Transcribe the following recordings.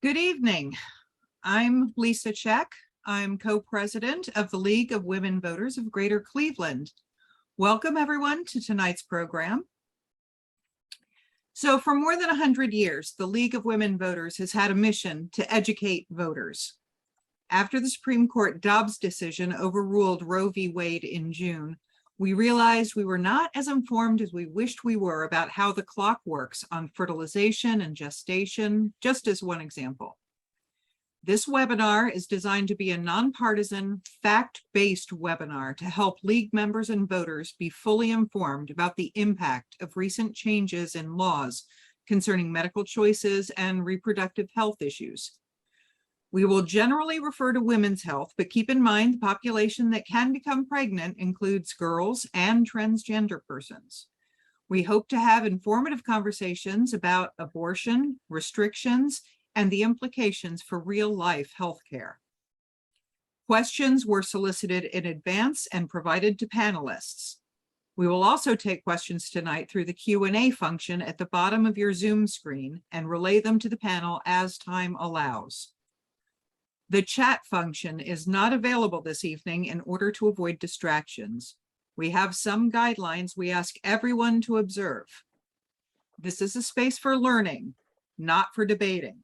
Good evening. I'm Lisa Check. I'm co-president of the League of Women Voters of Greater Cleveland. Welcome everyone to tonight's program. So for more than 100 years, the League of Women Voters has had a mission to educate voters. After the Supreme Court Dobbs decision overruled Roe v. Wade in June, we realized we were not as informed as we wished we were about how the clock works on fertilization and gestation, just as one example. This webinar is designed to be a nonpartisan, fact-based webinar to help League members and voters be fully informed about the impact of recent changes in laws concerning medical choices and reproductive health issues. We will generally refer to women's health, but keep in mind the population that can become pregnant includes girls and transgender persons. We hope to have informative conversations about abortion, restrictions, and the implications for real-life healthcare. Questions were solicited in advance and provided to panelists. We will also take questions tonight through the Q&A function at the bottom of your Zoom screen and relay them to the panel as time allows. The chat function is not available this evening in order to avoid distractions. We have some guidelines we ask everyone to observe. This is a space for learning, not for debating.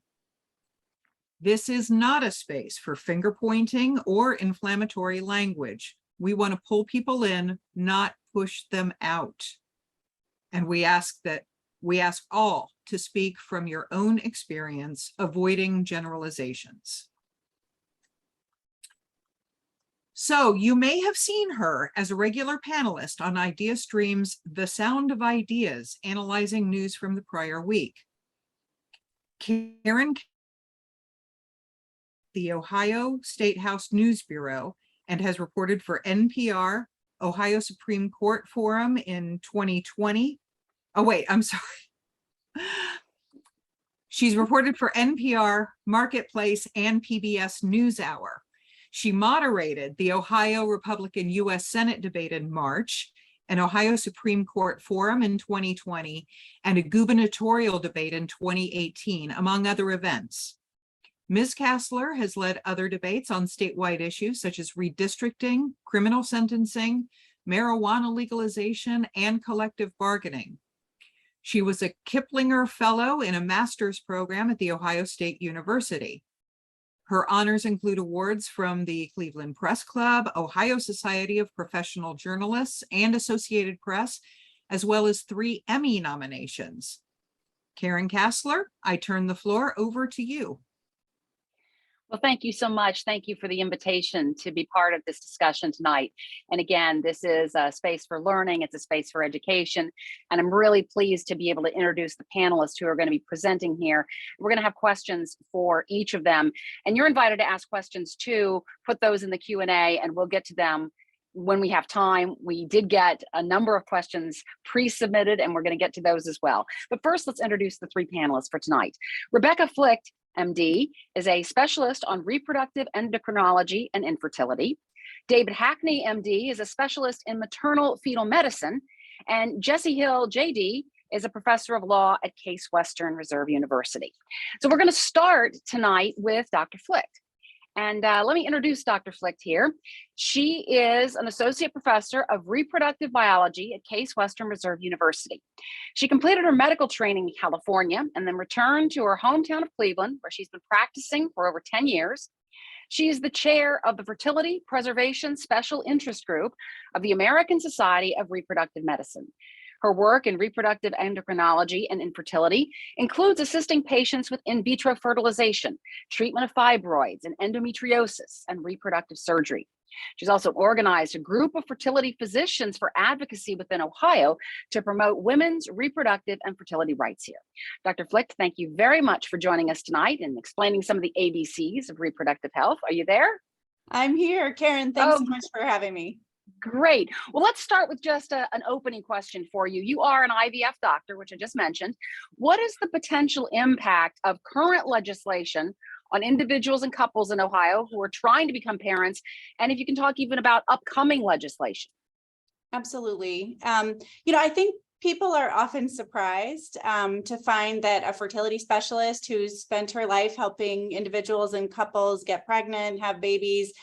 This is not a space for finger pointing or inflammatory language. We want to pull people in, not push them out. And we ask all to speak from your own experience, avoiding generalizations. So you may have seen her as a regular panelist on IdeaStream's The Sound of Ideas, analyzing news from the prior week. Karen, the Ohio Statehouse News Bureau, and has reported for NPR, Ohio Supreme Court Forum in 2020. Oh, wait, I'm sorry. She's reported for NPR, Marketplace, and PBS NewsHour. She moderated the Ohio Republican U.S. Senate debate in March, an Ohio Supreme Court forum in 2020, and a gubernatorial debate in 2018, among other events. Ms. Kasler has led other debates on statewide issues such as redistricting, criminal sentencing, marijuana legalization, and collective bargaining. She was a Kiplinger Fellow in a master's program at The Ohio State University. Her honors include awards from the Cleveland Press Club, Ohio Society of Professional Journalists, and Associated Press, as well as 3 Emmy nominations. Karen Kasler, I turn the floor over to you. Well, thank you so much. Thank you for the invitation to be part of this discussion tonight. And again, this is a space for learning. It's a space for education. And I'm really pleased to be able to introduce the panelists who are going to be presenting here. We're going to have questions for each of them. And you're invited to ask questions too. Put those in the Q&A and we'll get to them when we have time. We did get a number of questions pre-submitted and we're going to get to those as well. But first, let's introduce the 3 panelists for tonight. Rebecca Flicht, MD, is a specialist on reproductive endocrinology and infertility. David Hackney, MD, is a specialist in maternal-fetal medicine. And Jesse Hill, JD, is a professor of law at Case Western Reserve University. So we're going to start tonight with Dr. Flicht. And let me introduce Dr. Flicht here. She is an associate professor of reproductive biology at Case Western Reserve University. She completed her medical training in California and then returned to her hometown of Cleveland, where she's been practicing for over 10 years. She is the chair of the Fertility Preservation Special Interest Group of the American Society of Reproductive Medicine. Her work in reproductive endocrinology and infertility includes assisting patients with in vitro fertilization, treatment of fibroids and endometriosis, and reproductive surgery. She's also organized a group of fertility physicians for advocacy within Ohio to promote women's reproductive and fertility rights here. Dr. Flicht, thank you very much for joining us tonight and explaining some of the ABCs of reproductive health. Are you there? I'm here, Karen. Thanks so much for having me. Great. Well, let's start with just an opening question for you. You are an IVF doctor, which I just mentioned. What is the potential impact of current legislation on individuals and couples in Ohio who are trying to become parents? And if you can talk even about upcoming legislation. Absolutely. I think people are often surprised to find that a fertility specialist who's spent her life helping individuals and couples get pregnant, have babies,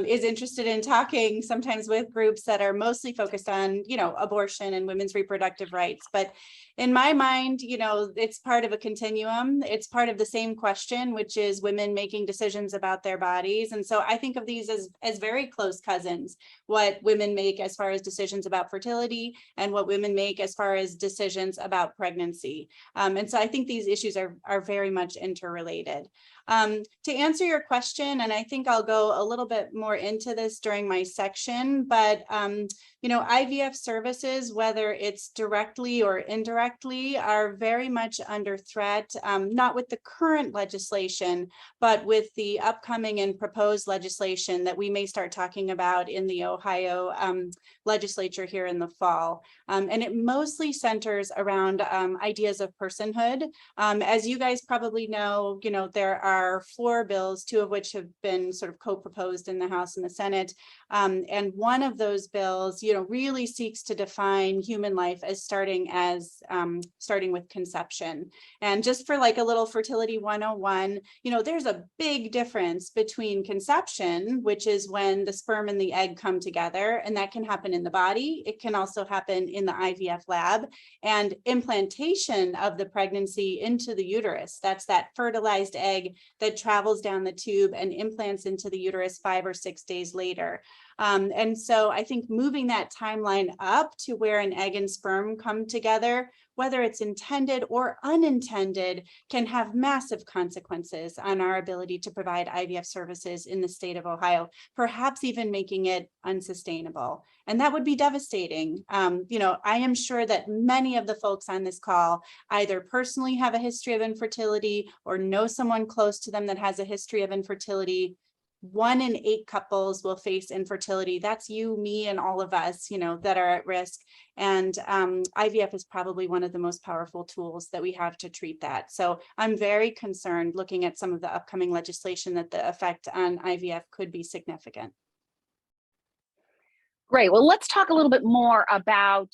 is interested in talking sometimes with groups that are mostly focused on, abortion and women's reproductive rights. But in my mind, it's part of a continuum. It's part of the same question, which is women making decisions about their bodies. And so I think of these as very close cousins, what women make as far as decisions about fertility and what women make as far as decisions about pregnancy. And so I think these issues are very much interrelated. To answer your question, and I think I'll go a little bit more into this during my section, but IVF services, whether it's directly or indirectly, are very much under threat, not with the current legislation, but with the upcoming and proposed legislation that we may start talking about in the Ohio legislature here in the fall. And it mostly centers around ideas of personhood. As you guys probably know, there are 4 bills, 2 of which have been sort of co-proposed in the House and the Senate. And one of those bills, really seeks to define human life as starting with conception. And just for like a little fertility 101, there's a big difference between conception, which is when the sperm and the egg come together, and that can happen in the body. It can also happen in the IVF lab, and implantation of the pregnancy into the uterus. That's that fertilized egg that travels down the tube and implants into the uterus 5 or 6 days later. And so I think moving that timeline up to where an egg and sperm come together, whether it's intended or unintended, can have massive consequences on our ability to provide IVF services in the state of Ohio, perhaps even making it unsustainable. And that would be devastating. I am sure that many of the folks on this call either personally have a history of infertility or know someone close to them that has a history of infertility. 1 in 8 couples will face infertility. That's you, me, and all of us, that are at risk. And IVF is probably one of the most powerful tools that we have to treat that. So I'm very concerned looking at some of the upcoming legislation that the effect on IVF could be significant. Great. Well, let's talk a little bit more about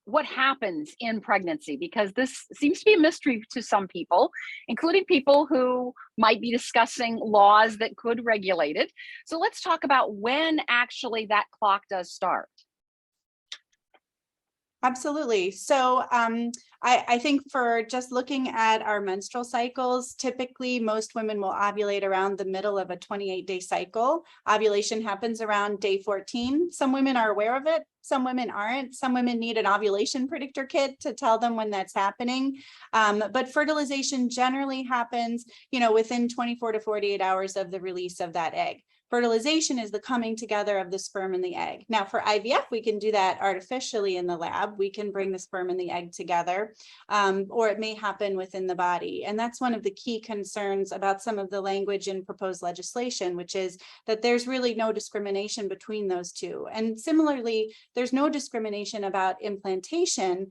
what happens in pregnancy, because this seems to be a mystery to some people, including people who might be discussing laws that could regulate it. So let's talk about when actually that clock does start. Absolutely. So I think for just looking at our menstrual cycles, typically most women will ovulate around the middle of a 28-day cycle. Ovulation happens around day 14. Some women are aware of it. Some women aren't. Some women need an ovulation predictor kit to tell them when that's happening. But fertilization generally happens, within 24 to 48 hours of the release of that egg. Fertilization is the coming together of the sperm and the egg. Now for IVF, we can do that artificially in the lab. We can bring the sperm and the egg together, or it may happen within the body. And that's one of the key concerns about some of the language in proposed legislation, which is that there's really no discrimination between those two. And similarly, there's no discrimination about implantation,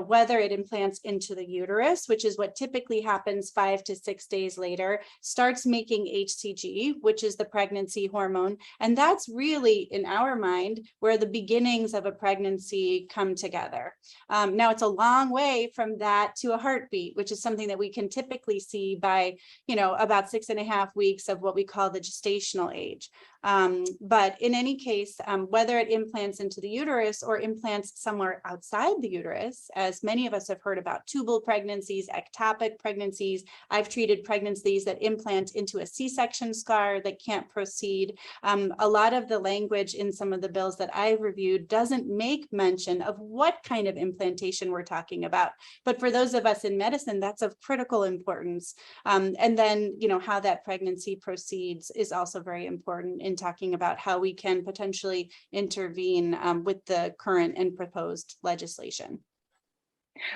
whether it implants into the uterus, which is what typically happens 5 to 6 days later, starts making HCG, which is the pregnancy hormone. And that's really, in our mind, where the beginnings of a pregnancy come together. Now, it's a long way from that to a heartbeat, which is something that we can typically see by, about 6.5 weeks of what we call the gestational age. But in any case, whether it implants into the uterus or implants somewhere outside the uterus, as many of us have heard about tubal pregnancies, ectopic pregnancies, I've treated pregnancies that implant into a C-section scar that can't proceed. A lot of the language in some of the bills that I've reviewed doesn't make mention of what kind of implantation we're talking about. But for those of us in medicine, that's of critical importance. And then, how that pregnancy proceeds is also very important in talking about how we can potentially intervene with the current and proposed legislation.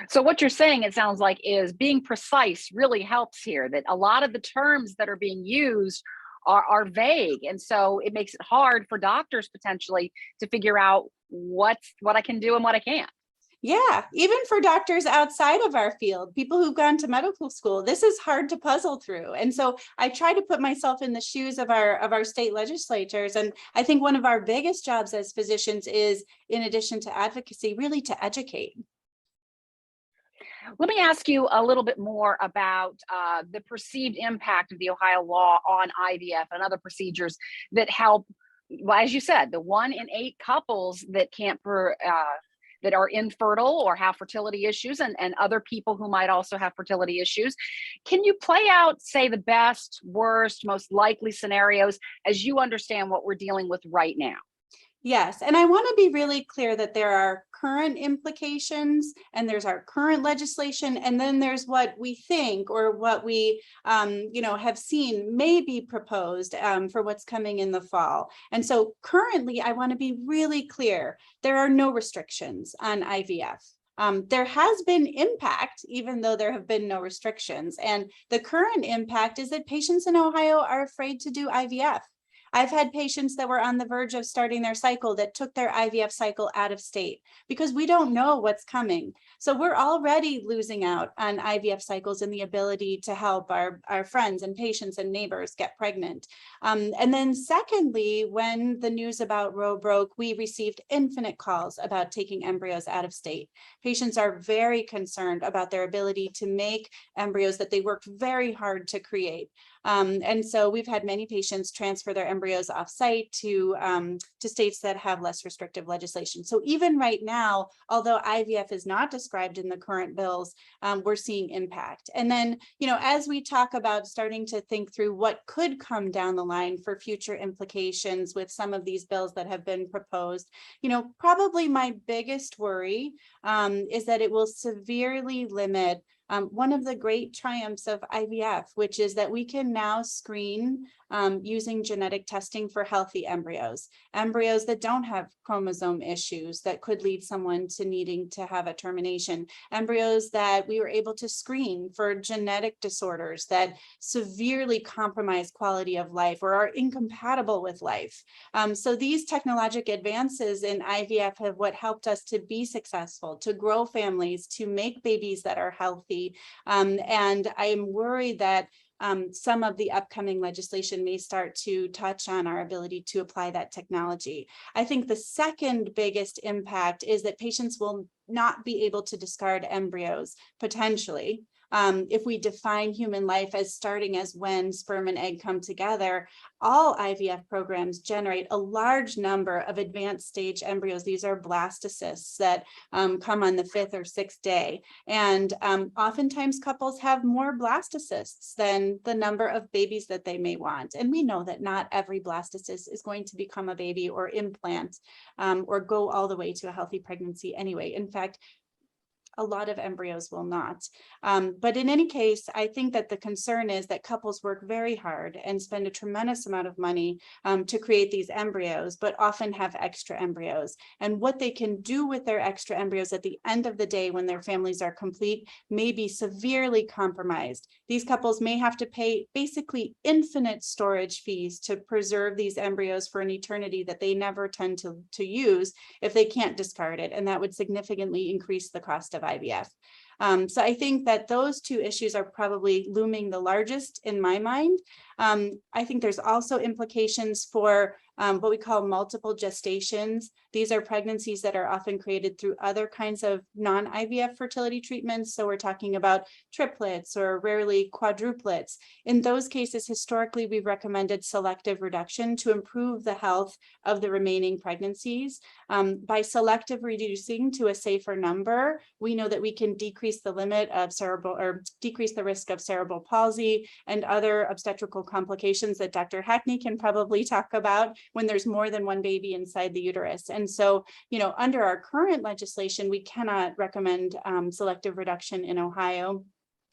So what you're saying, it sounds like, is being precise really helps here, that a lot of the terms that are being used are vague. And so it makes it hard for doctors potentially to figure out what I can do and what I can't. Yeah, even for doctors outside of our field, people who've gone to medical school, this is hard to puzzle through. And so I try to put myself in the shoes of our state legislatures. And I think one of our biggest jobs as physicians is, in addition to advocacy, really to educate. Let me ask you a little bit more about the perceived impact of the Ohio law on IVF and other procedures that help, well, as you said, the 1 in 8 couples that that are infertile or have fertility issues, and other people who might also have fertility issues. Can you play out, say, the best, worst, most likely scenarios as you understand what we're dealing with right now? Yes, and I want to be really clear that there are current implications and there's our current legislation, and then there's what we think or what we have seen may be proposed for what's coming in the fall. And so currently, I want to be really clear, there are no restrictions on IVF. There has been impact, even though there have been no restrictions. And the current impact is that patients in Ohio are afraid to do IVF. I've had patients that were on the verge of starting their cycle that took their IVF cycle out of state because we don't know what's coming. So we're already losing out on IVF cycles and the ability to help our friends and patients and neighbors get pregnant. And then secondly, when the news about Roe broke, we received infinite calls about taking embryos out of state. Patients are very concerned about their ability to make embryos that they worked very hard to create. And so we've had many patients transfer their embryos off-site to states that have less restrictive legislation. So even right now, although IVF is not described in the current bills, we're seeing impact. And then, as we talk about starting to think through what could come down the line for future implications with some of these bills that have been proposed, probably my biggest worry is that it will severely limit one of the great triumphs of IVF, which is that we can now screen using genetic testing for healthy embryos that don't have chromosome issues that could lead someone to needing to have a termination, embryos that we were able to screen for genetic disorders that severely compromise quality of life or are incompatible with life. So these technological advances in IVF have what helped us to be successful, to grow families, to make babies that are healthy. And I am worried that some of the upcoming legislation may start to touch on our ability to apply that technology. I think the second biggest impact is that patients will not be able to discard embryos potentially. If we define human life as starting as when sperm and egg come together, all IVF programs generate a large number of advanced stage embryos. These are blastocysts that come on the 5th or 6th day. And oftentimes couples have more blastocysts than the number of babies that they may want. And we know that not every blastocyst is going to become a baby or implant or go all the way to a healthy pregnancy anyway. In fact, a lot of embryos will not. But in any case, I think that the concern is that couples work very hard and spend a tremendous amount of money to create these embryos, but often have extra embryos. And what they can do with their extra embryos at the end of the day when their families are complete may be severely compromised. These couples may have to pay basically infinite storage fees to preserve these embryos for an eternity that they never tend to use if they can't discard it. And that would significantly increase the cost of IVF. So I think that those two issues are probably looming the largest in my mind. I think there's also implications for what we call multiple gestations. These are pregnancies that are often created through other kinds of non-IVF fertility treatments. So we're talking about triplets or rarely quadruplets. In those cases, historically, we've recommended selective reduction to improve the health of the remaining pregnancies. By selective reducing to a safer number, we know that we can decrease the limit of decrease the risk of cerebral palsy and other obstetrical complications that Dr. Hackney can probably talk about when there's more than one baby inside the uterus. And so, under our current legislation, we cannot recommend selective reduction in Ohio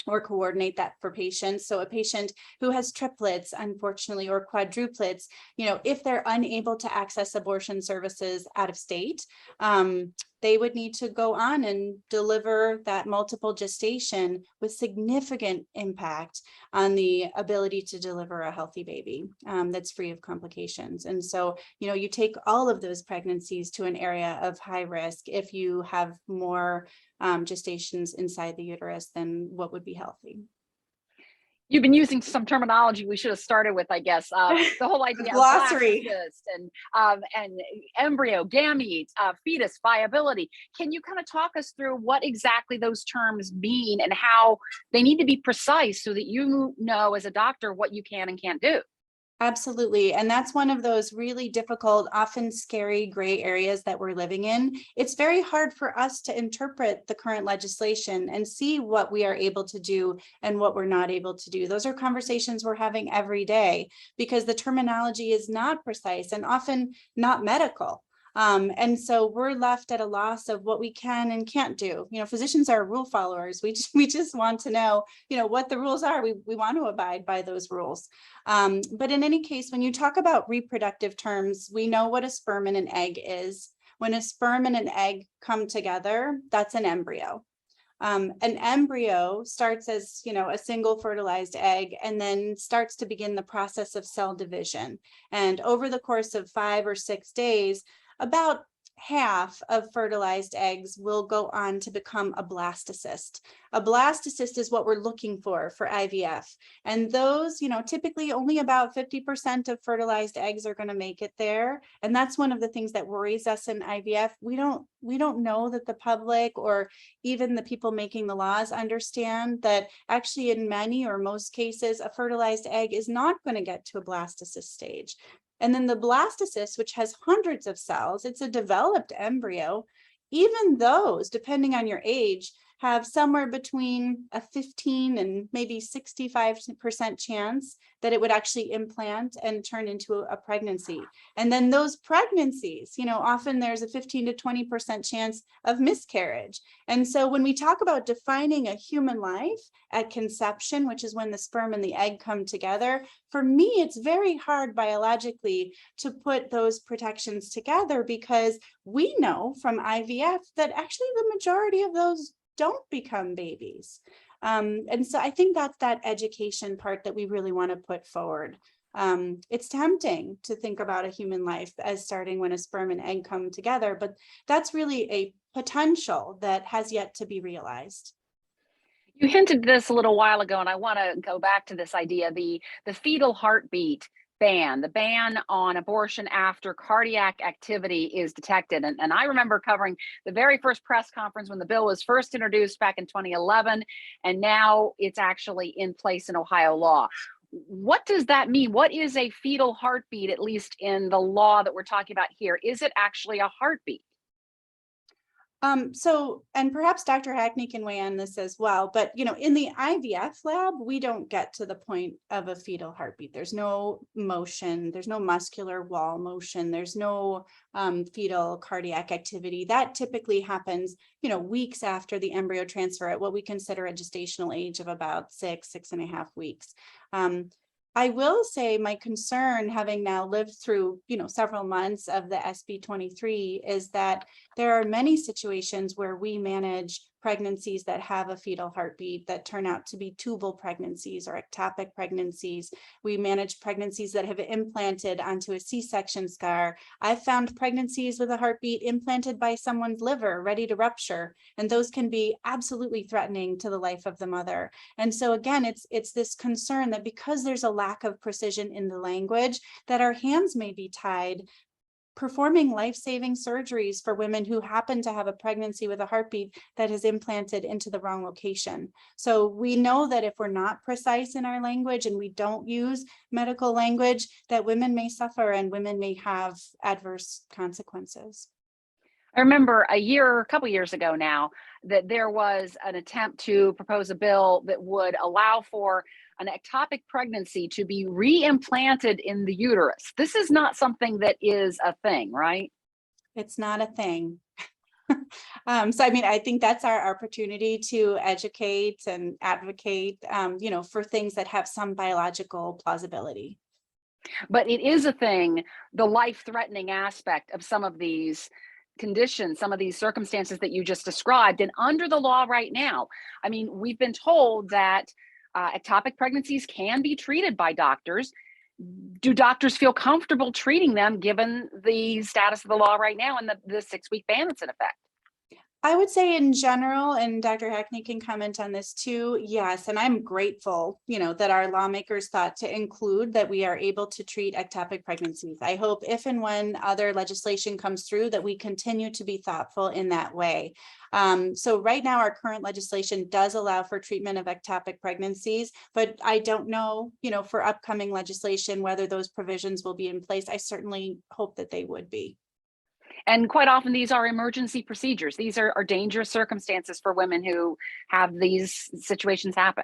or coordinate that for patients. So a patient who has triplets, unfortunately, or quadruplets, if they're unable to access abortion services out of state, they would need to go on and deliver that multiple gestation with significant impact on the ability to deliver a healthy baby that's free of complications. And so, you take all of those pregnancies to an area of high risk if you have more gestations inside the uterus than what would be healthy. You've been using some terminology we should have started with, I guess. The whole idea of Glossary. blastocyst and embryo, gamete, fetus, viability. Can you kind of talk us through what exactly those terms mean and how they need to be precise so that you know as a doctor what you can and can't do? Absolutely. And that's one of those really difficult, often scary gray areas that we're living in. It's very hard for us to interpret the current legislation and see what we are able to do and what we're not able to do. Those are conversations we're having every day because the terminology is not precise and often not medical. And so we're left at a loss of what we can and can't do. Physicians are rule followers. We just want to know, what the rules are. We want to abide by those rules. But in any case, when you talk about reproductive terms, we know what a sperm and an egg is. When a sperm and an egg come together, that's an embryo. An embryo starts as, a single fertilized egg and then starts to begin the process of cell division. And over the course of 5 or 6 days, about half of fertilized eggs will go on to become a blastocyst. A blastocyst is what we're looking for IVF. And those, typically only about 50% of fertilized eggs are going to make it there. And that's one of the things that worries us in IVF. We don't know that the public or even the people making the laws understand that actually in many or most cases, a fertilized egg is not going to get to a blastocyst stage. And then the blastocyst, which has hundreds of cells, it's a developed embryo. Even those, depending on your age, have somewhere between a 15 and maybe 65% chance that it would actually implant and turn into a pregnancy. And then those pregnancies, often there's a 15 to 20% chance of miscarriage. And so when we talk about defining a human life at conception, which is when the sperm and the egg come together, for me, it's very hard biologically to put those protections together because we know from IVF that actually the majority of those don't become babies. And so I think that's that education part that we really want to put forward. It's tempting to think about a human life as starting when a sperm and egg come together, but that's really a potential that has yet to be realized. You hinted this a little while ago, and I want to go back to this idea, the fetal heartbeat ban, the ban on abortion after cardiac activity is detected. And I remember covering the very first press conference when the bill was first introduced back in 2011, and now it's actually in place in Ohio law. What does that mean? What is a fetal heartbeat, at least in the law that we're talking about here? Is it actually a heartbeat? And perhaps Dr. Hackney can weigh on this as well, but in the IVF lab, we don't get to the point of a fetal heartbeat. There's no motion, there's no muscular wall motion, there's no fetal cardiac activity. That typically happens, weeks after the embryo transfer at what we consider a gestational age of about 6.5 weeks. I will say my concern, having now lived through, several months of the SB 23, is that there are many situations where we manage pregnancies that have a fetal heartbeat that turn out to be tubal pregnancies or ectopic pregnancies. We manage pregnancies that have implanted onto a C-section scar. I've found pregnancies with a heartbeat implanted by someone's liver ready to rupture, and those can be absolutely threatening to the life of the mother. And so again, it's this concern that because there's a lack of precision in the language, that our hands may be tied performing life-saving surgeries for women who happen to have a pregnancy with a heartbeat that is implanted into the wrong location. So we know that if we're not precise in our language and we don't use medical language, that women may suffer and women may have adverse consequences. I remember a couple years ago now, that there was an attempt to propose a bill that would allow for an ectopic pregnancy to be re-implanted in the uterus. This is not something that is a thing, right? It's not a thing. I think that's our opportunity to educate and advocate, for things that have some biological plausibility. But it is a thing, the life-threatening aspect of some of these conditions, some of these circumstances that you just described. And under the law right now, we've been told that ectopic pregnancies can be treated by doctors. Do doctors feel comfortable treating them given the status of the law right now and the 6-week ban that's in effect? I would say in general, and Dr. Hackney can comment on this too, yes, and I'm grateful, that our lawmakers thought to include that we are able to treat ectopic pregnancies. I hope if and when other legislation comes through that we continue to be thoughtful in that way. So right now, our current legislation does allow for treatment of ectopic pregnancies, but I don't know, for upcoming legislation, whether those provisions will be in place. I certainly hope that they would be. And quite often these are emergency procedures. These are dangerous circumstances for women who have these situations happen.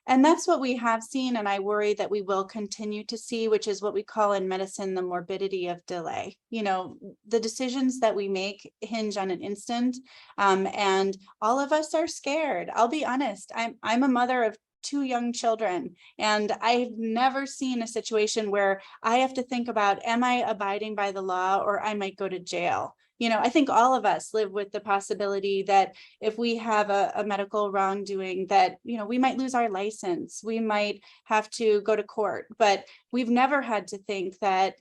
And that's what we have seen, and I worry that we will continue to see, which is what we call in medicine the morbidity of delay. The decisions that we make hinge on an instant, and all of us are scared. I'll be honest. I'm a mother of two young children, and I've never seen a situation where I have to think about, am I abiding by the law or I might go to jail? I think all of us live with the possibility that if we have a medical wrongdoing that, we might lose our license, we might have to go to court, but we've never had to think that,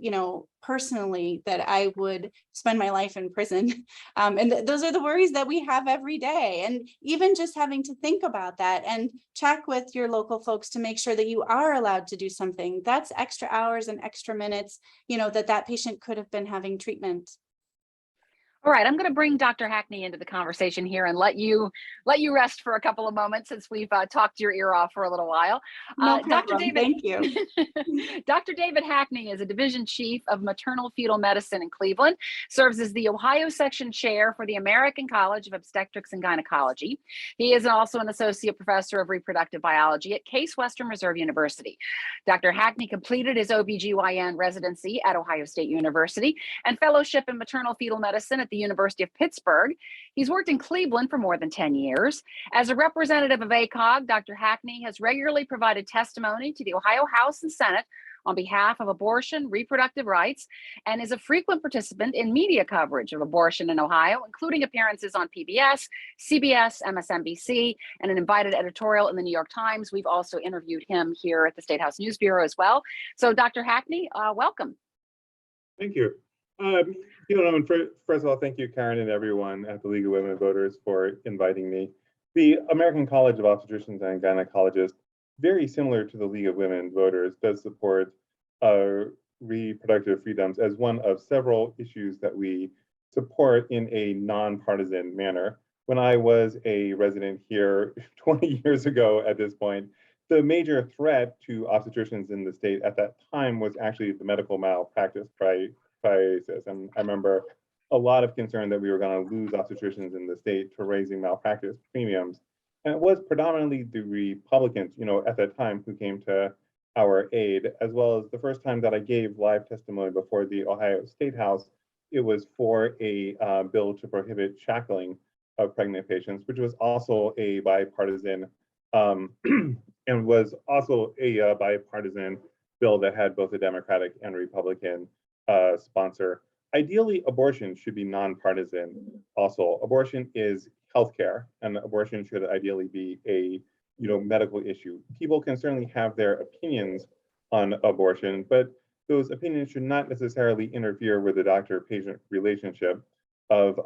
personally, that I would spend my life in prison. And those are the worries that we have every day. And even just having to think about that and check with your local folks to make sure that you are allowed to do something, that's extra hours and extra minutes, that patient could have been having treatment. All right, I'm going to bring Dr. Hackney into the conversation here and let you rest for a couple of moments since we've talked your ear off for a little while. No Dr. problem. David, Thank you. Dr. David Hackney is a division chief of maternal-fetal medicine in Cleveland, serves as the Ohio section chair for the American College of Obstetrics and Gynecology. He is also an associate professor of reproductive biology at Case Western Reserve University. Dr. Hackney completed his OBGYN residency at Ohio State University and fellowship in maternal-fetal medicine at the University of Pittsburgh. He's worked in Cleveland for more than 10 years. As a representative of ACOG, Dr. Hackney has regularly provided testimony to the Ohio House and Senate on behalf of abortion, reproductive rights, and is a frequent participant in media coverage of abortion in Ohio, including appearances on PBS, CBS, MSNBC, and an invited editorial in the New York Times. We've also interviewed him here at the Statehouse News Bureau as well. So, Dr. Hackney, welcome. Thank you. First of all, thank you, Karen, and everyone at the League of Women Voters for inviting me. The American College of Obstetricians and Gynecologists, very similar to the League of Women Voters, does support reproductive freedoms as one of several issues that we support in a nonpartisan manner. When I was a resident here 20 years ago at this point, the major threat to obstetricians in the state at that time was actually the medical malpractice crisis. And I remember a lot of concern that we were going to lose obstetricians in the state to raising malpractice premiums. And it was predominantly the Republicans, at that time who came to our aid, as well as the first time that I gave live testimony before the Ohio State House, it was for a bill to prohibit shackling of pregnant patients, which was also a bipartisan and was also a bipartisan bill that had both a Democratic and Republican sponsor. Ideally, abortion should be nonpartisan. Also, abortion is healthcare, and abortion should ideally be a medical issue. People can certainly have their opinions on abortion, but those opinions should not necessarily interfere with the doctor-patient relationship of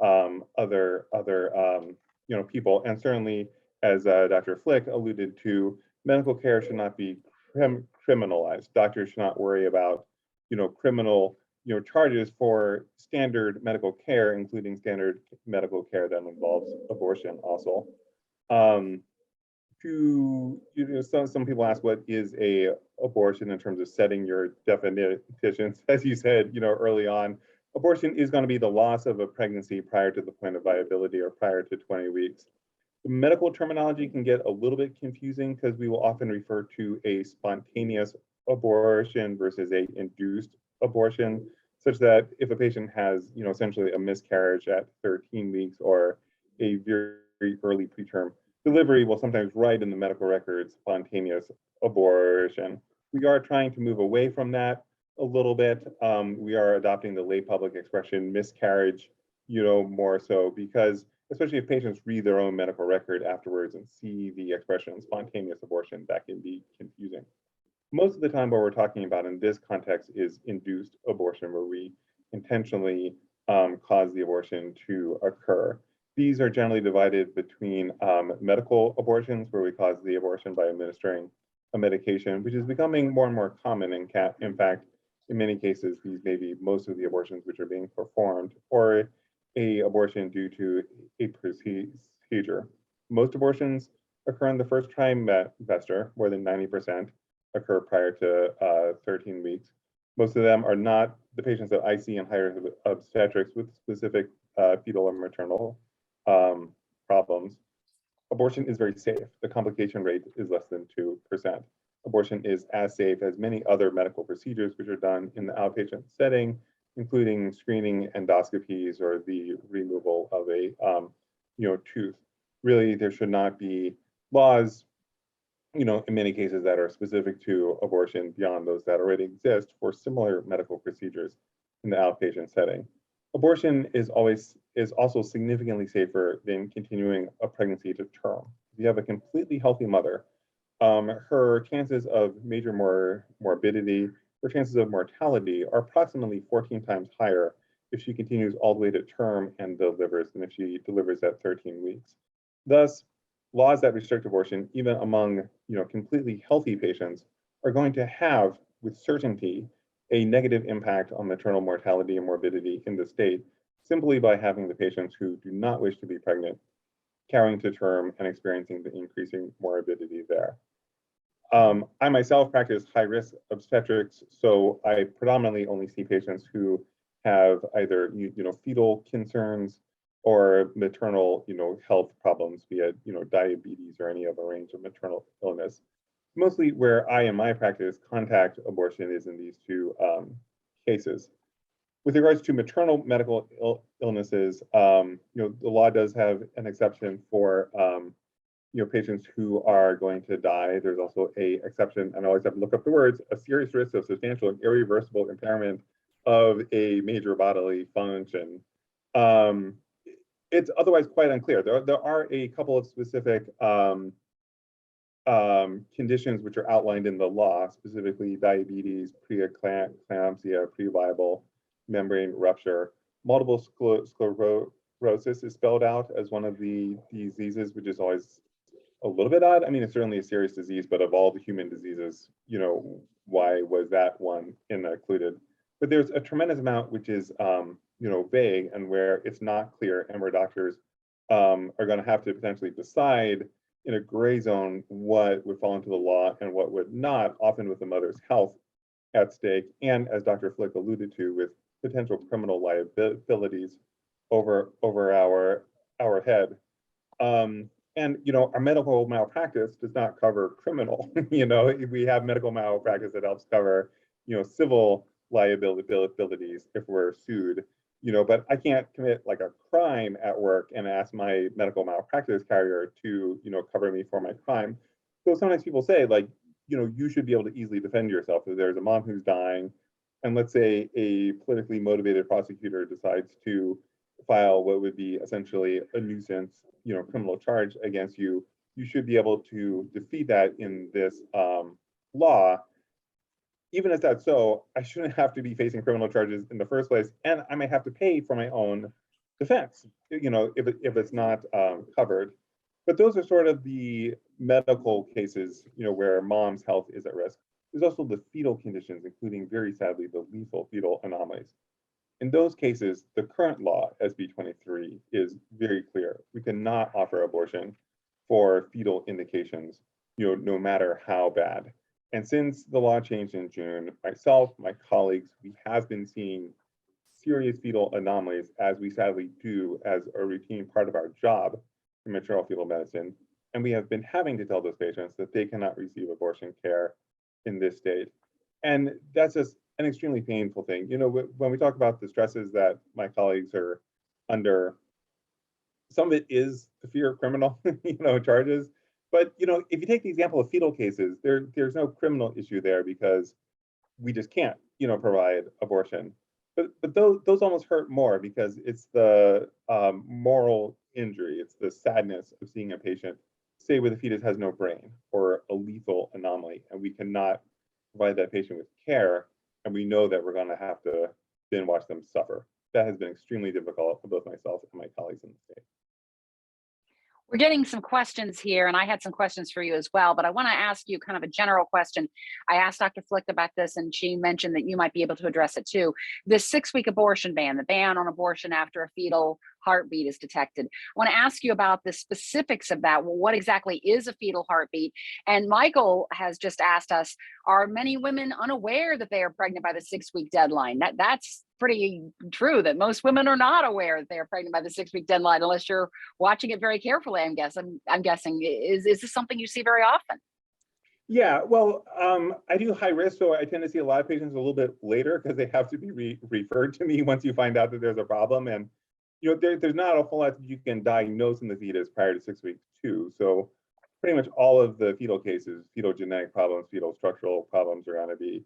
other people. And certainly, as Dr. Flick alluded to, medical care should not be criminalized. Doctors should not worry about criminal charges for standard medical care, including standard medical care that involves abortion also. Some people ask, what is a abortion in terms of setting your definitions? As you said, early on, abortion is going to be the loss of a pregnancy prior to the point of viability or prior to 20 weeks. The medical terminology can get a little bit confusing because we will often refer to a spontaneous abortion versus a induced abortion, such that if a patient has, essentially a miscarriage at 13 weeks or a very early preterm delivery, will sometimes write in the medical records spontaneous abortion. We are trying to move away from that a little bit. We are adopting the lay public expression miscarriage, more so because, especially if patients read their own medical record afterwards and see the expression spontaneous abortion, that can be confusing. Most of the time what we're talking about in this context is induced abortion, where we intentionally cause the abortion to occur. These are generally divided between medical abortions, where we cause the abortion by administering a medication, which is becoming more and more common. In fact, in many cases, these may be most of the abortions which are being performed, or a abortion due to a procedure. Most abortions occur in the first trimester, more than 90% occur prior to 13 weeks. Most of them are not the patients that I see in higher obstetrics with specific fetal or maternal problems. Abortion is very safe. The complication rate is less than 2%. Abortion is as safe as many other medical procedures which are done in the outpatient setting, including screening, endoscopies, or the removal of a tooth. Really, there should not be laws, in many cases that are specific to abortion beyond those that already exist for similar medical procedures in the outpatient setting. Abortion is also significantly safer than continuing a pregnancy to term. If you have a completely healthy mother, her chances of major morbidity, her chances of mortality are approximately 14 times higher if she continues all the way to term and delivers than if she delivers at 13 weeks. Thus, laws that restrict abortion, even among completely healthy patients, are going to have, with certainty, a negative impact on maternal mortality and morbidity in the state, simply by having the patients who do not wish to be pregnant carrying to term and experiencing the increasing morbidity there. I myself practice high-risk obstetrics, so I predominantly only see patients who have either fetal concerns or maternal health problems, be it diabetes or any other range of maternal illness. Mostly where I, in my practice, contact abortion is in these two cases. With regards to maternal medical illnesses, the law does have an exception for patients who are going to die. There's also a exception, and I always have to look up the words, a serious risk of substantial and irreversible impairment of a major bodily function. It's otherwise quite unclear. There are a couple of specific conditions which are outlined in the law, specifically diabetes, preeclampsia, previable membrane rupture. Multiple sclerosis is spelled out as one of the diseases, which is always a little bit odd. I mean, it's certainly a serious disease, but of all the human diseases, why was that one included? But there's a tremendous amount which is vague and where it's not clear, and where doctors are going to have to potentially decide in a gray zone what would fall into the law and what would not, often with the mother's health at stake, and as Dr. Flick alluded to, with potential criminal liabilities over our head. And our medical malpractice does not cover criminal. We have medical malpractice that helps cover civil liabilities if we're sued. But I can't commit like a crime at work and ask my medical malpractice carrier to, cover me for my crime. So sometimes people say, like, you should be able to easily defend yourself. If there's a mom who's dying, and let's say a politically motivated prosecutor decides to file what would be essentially a nuisance, criminal charge against you, you should be able to defeat that in this law. Even if that's so, I shouldn't have to be facing criminal charges in the first place, and I may have to pay for my own defense, if it's not covered. But those are sort of the medical cases, where mom's health is at risk. There's also the fetal conditions, including, very sadly, the lethal fetal anomalies. In those cases, the current law, SB 23, is very clear. We cannot offer abortion for fetal indications, no matter how bad. And since the law changed in June, myself, my colleagues, we have been seeing serious fetal anomalies, as we sadly do as a routine part of our job in maternal-fetal medicine. And we have been having to tell those patients that they cannot receive abortion care in this state. And that's just an extremely painful thing. When we talk about the stresses that my colleagues are under, some of it is the fear of criminal, charges. But if you take the example of fetal cases, there's no criminal issue there because we just can't, provide abortion. But those almost hurt more because it's the moral injury, it's the sadness of seeing a patient, say, where the fetus has no brain or a lethal anomaly, and we cannot provide that patient with care, and we know that we're going to have to then watch them suffer. That has been extremely difficult for both myself and my colleagues in the state. We're getting some questions here, and I had some questions for you as well, but I want to ask you kind of a general question. I asked Dr. Flick about this, and she mentioned that you might be able to address it too. This 6-week abortion ban, the ban on abortion after a fetal heartbeat is detected. I want to ask you about the specifics of that. Well, what exactly is a fetal heartbeat? And Michael has just asked us, are many women unaware that they are pregnant by the 6-week deadline? That's pretty true, that most women are not aware that they are pregnant by the 6-week deadline unless you're watching it very carefully. I'm guessing. Is this something you see very often? Yeah, well, I do high risk, so I tend to see a lot of patients a little bit later because they have to be referred to me once you find out that there's a problem. And there's not a whole lot that you can diagnose in the fetus prior to 6 weeks too. So pretty much all of the fetal cases, fetal genetic problems, fetal structural problems are going to be,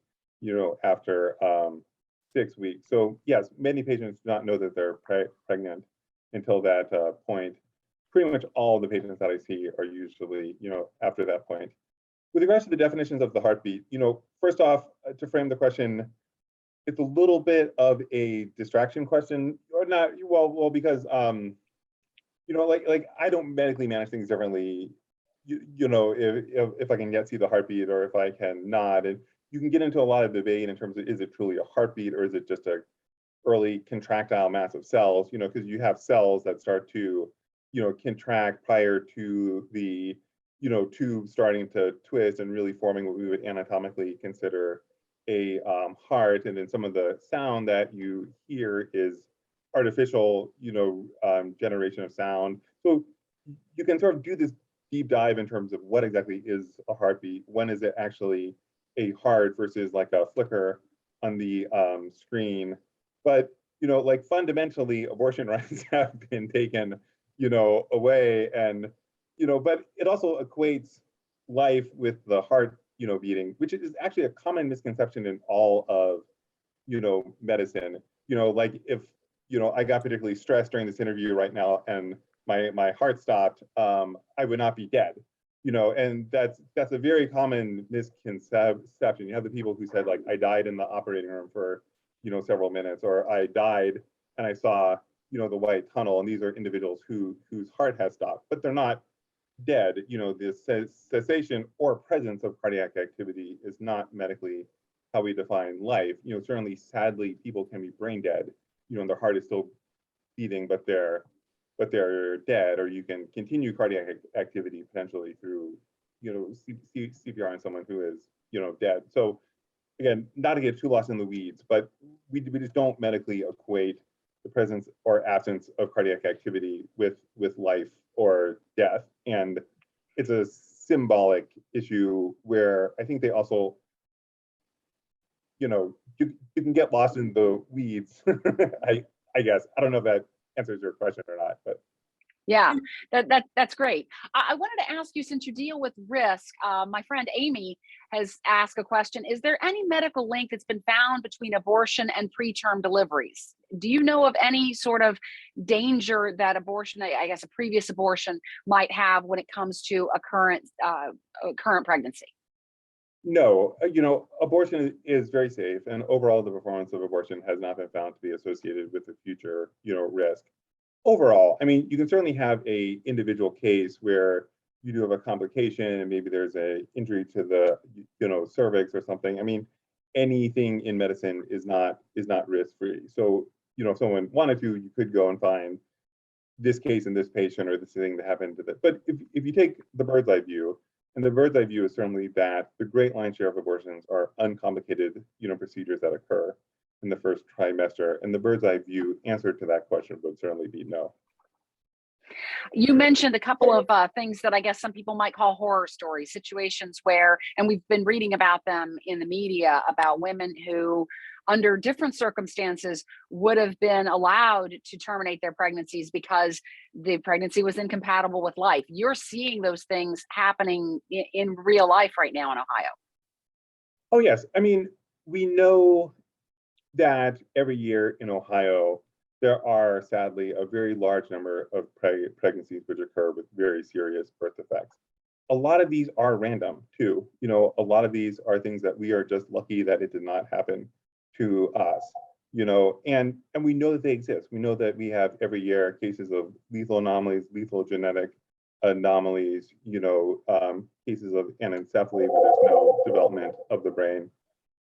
after 6 weeks. So yes, many patients do not know that they're pregnant until that point. Pretty much all the patients that I see are usually, after that point. With regards to the definitions of the heartbeat, first off, to frame the question, it's a little bit of a distraction question, or not. Well, because like I don't medically manage things differently. If I can see the heartbeat or if I can not, and you can get into a lot of debate in terms of, is it truly a heartbeat or is it just a early contractile mass of cells? Because you have cells that start to contract prior to the tube starting to twist and really forming what we would anatomically consider a heart. And then some of the sound that you hear is artificial, generation of sound. So you can sort of do this deep dive in terms of what exactly is a heartbeat. When is it actually a heart versus like a flicker on the screen? But like fundamentally, abortion rights have been taken, away, and but it also equates life with the heart, beating, which is actually a common misconception in all of, medicine. Like if, I got particularly stressed during this interview right now and my heart stopped, I would not be dead. And that's a very common misconception. You have the people who said, like, I died in the operating room for, several minutes, or I died and I saw, the white tunnel, and these are individuals whose heart has stopped, but they're not dead. The cessation or presence of cardiac activity is not medically how we define life. Certainly, sadly, people can be brain dead, and their heart is still beating, but they're dead, or you can continue cardiac activity potentially through, CPR on someone who is, dead. So again, not to get too lost in the weeds, but we just don't medically equate the presence or absence of cardiac activity with life or death. And it's a symbolic issue where I think they also, you can get lost in the weeds. I guess. I don't know if that answers your question or not, but. Yeah, that's great. I wanted to ask you, since you deal with risk, my friend Amy has asked a question. Is there any medical link that's been found between abortion and preterm deliveries? Do you know of any sort of danger that abortion, I guess a previous abortion, might have when it comes to a current pregnancy? No, abortion is very safe, and overall the performance of abortion has not been found to be associated with the future, risk. Overall, I mean, you can certainly have a individual case where you do have a complication and maybe there's a injury to the, cervix or something. I mean, anything in medicine is not risk-free. So, if someone wanted to, you could go and find this case in this patient or this thing that happened to that. But if you take the bird's eye view, and the bird's eye view is certainly that the great lion's share of abortions are uncomplicated, procedures that occur in the first trimester. And the bird's eye view answer to that question would certainly be no. You mentioned a couple of things that I guess some people might call horror stories, situations where, and we've been reading about them in the media, about women who, under different circumstances, would have been allowed to terminate their pregnancies because the pregnancy was incompatible with life. You're seeing those things happening in real life right now in Ohio. Oh, yes. I mean, we know that every year in Ohio, there are sadly a very large number of pregnancies which occur with very serious birth defects. A lot of these are random too. A lot of these are things that we are just lucky that it did not happen to us. And we know that they exist. We know that we have every year cases of lethal anomalies, lethal genetic anomalies, cases of anencephaly where there's no development of the brain.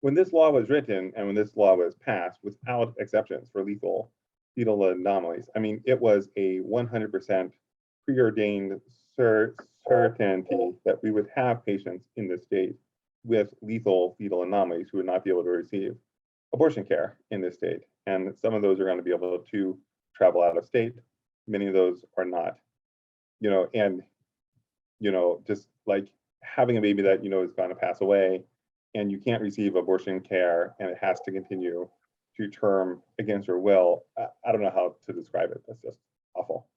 When this law was written and when this law was passed, without exceptions for lethal fetal anomalies, I mean, it was a 100% preordained certainty that we would have patients in the state with lethal fetal anomalies who would not be able to receive abortion care in this state. And some of those are going to be able to travel out of state. Many of those are not, just like having a baby that, is going to pass away and you can't receive abortion care and it has to continue to term against your will. I don't know how to describe it. That's just awful.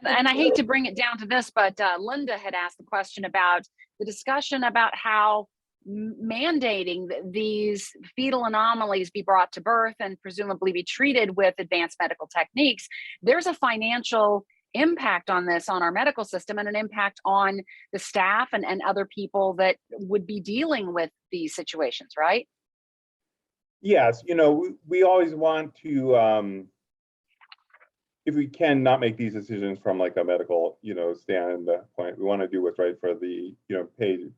And I hate to bring it down to this, but Linda had asked the question about the discussion about how mandating these fetal anomalies be brought to birth and presumably be treated with advanced medical techniques. There's a financial impact on this, on our medical system, and an impact on the staff and other people that would be dealing with these situations, right? Yes, we always want to, if we can, not make these decisions from like a medical, standpoint. We want to do what's right for the,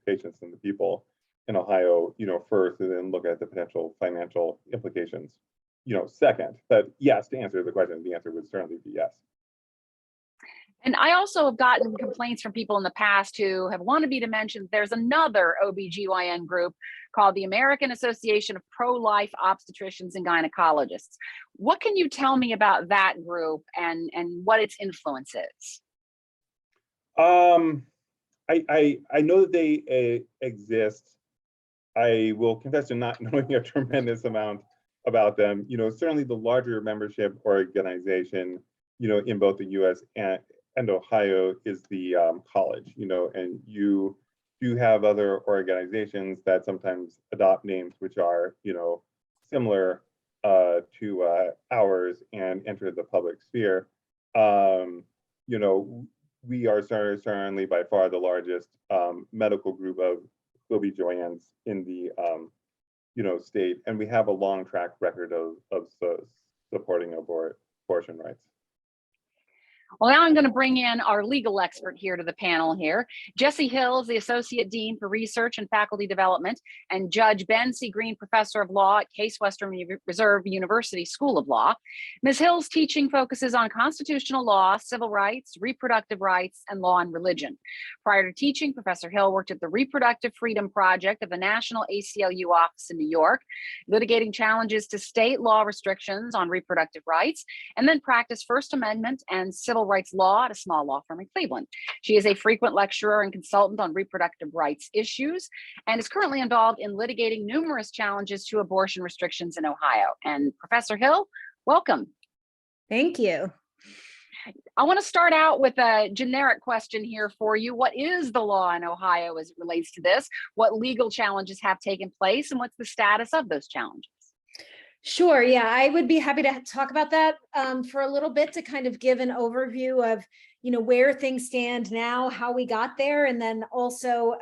patients and the people in Ohio, first, and then look at the potential financial implications, second. But yes, to answer the question, the answer would certainly be yes. And I also have gotten complaints from people in the past who have wanted me to mention there's another OBGYN group called the American Association of Pro-Life Obstetricians and Gynecologists. What can you tell me about that group and what its influence is? I know that they exist. I will confess to not knowing a tremendous amount about them. Certainly the larger membership organization, in both the U.S. and Ohio is the college, and you do have other organizations that sometimes adopt names which are, similar to ours and enter the public sphere. We are certainly by far the largest medical group of OBGYNs in the, state, and we have a long track record of supporting abortion rights. Well, now I'm going to bring in our legal expert here to the panel here. Jesse Hill is the Associate Dean for Research and Faculty Development, and Judge Ben C. Green Professor of Law at Case Western Reserve University School of Law. Ms. Hill's teaching focuses on constitutional law, civil rights, reproductive rights, and law and religion. Prior to teaching, Professor Hill worked at the Reproductive Freedom Project of the National ACLU office in New York, litigating challenges to state law restrictions on reproductive rights, and then practiced First Amendment and civil rights law at a small law firm in Cleveland. She is a frequent lecturer and consultant on reproductive rights issues and is currently involved in litigating numerous challenges to abortion restrictions in Ohio. And Professor Hill, welcome. Thank you. I want to start out with a generic question here for you. What is the law in Ohio as it relates to this? What legal challenges have taken place and what's the status of those challenges? Sure. Yeah, I would be happy to talk about that for a little bit to kind of give an overview of, where things stand now, how we got there, and then also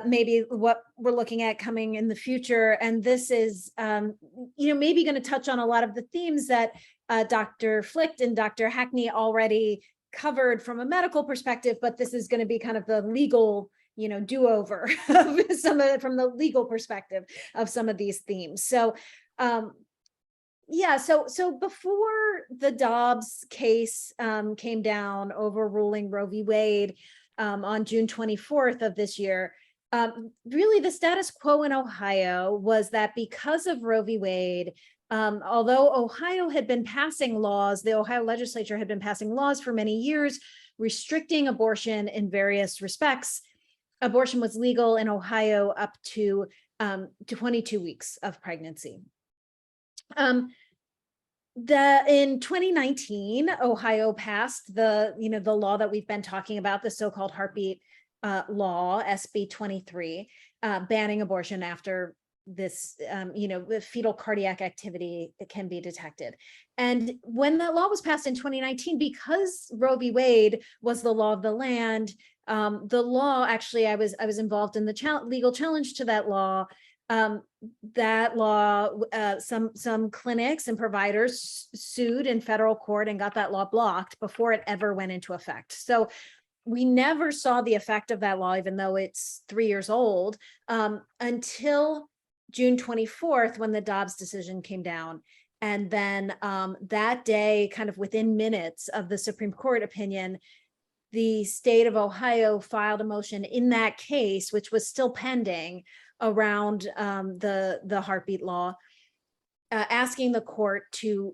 maybe what we're looking at coming in the future. And this is, maybe going to touch on a lot of the themes that Dr. Flicht and Dr. Hackney already covered from a medical perspective, but this is going to be kind of the legal do-over of some of it from the legal perspective of some of these themes. So so before the Dobbs case came down overruling Roe v. Wade on June 24th of this year, really the status quo in Ohio was that because of Roe v. Wade, although Ohio had been passing laws, the Ohio legislature had been passing laws for many years restricting abortion in various respects. Abortion was legal in Ohio up to 22 weeks of pregnancy. In 2019, Ohio passed the law that we've been talking about, the so-called heartbeat law, SB 23, banning abortion after this, fetal cardiac activity can be detected. And when that law was passed in 2019, because Roe v. Wade was the law of the land, the law, actually, I was involved in the legal challenge to that law. That law, some clinics and providers sued in federal court and got that law blocked before it ever went into effect. So we never saw the effect of that law, even though it's 3 years old, until June 24th, when the Dobbs decision came down. And then that day, kind of within minutes of the Supreme Court opinion, the state of Ohio filed a motion in that case, which was still pending, around the heartbeat law, asking the court to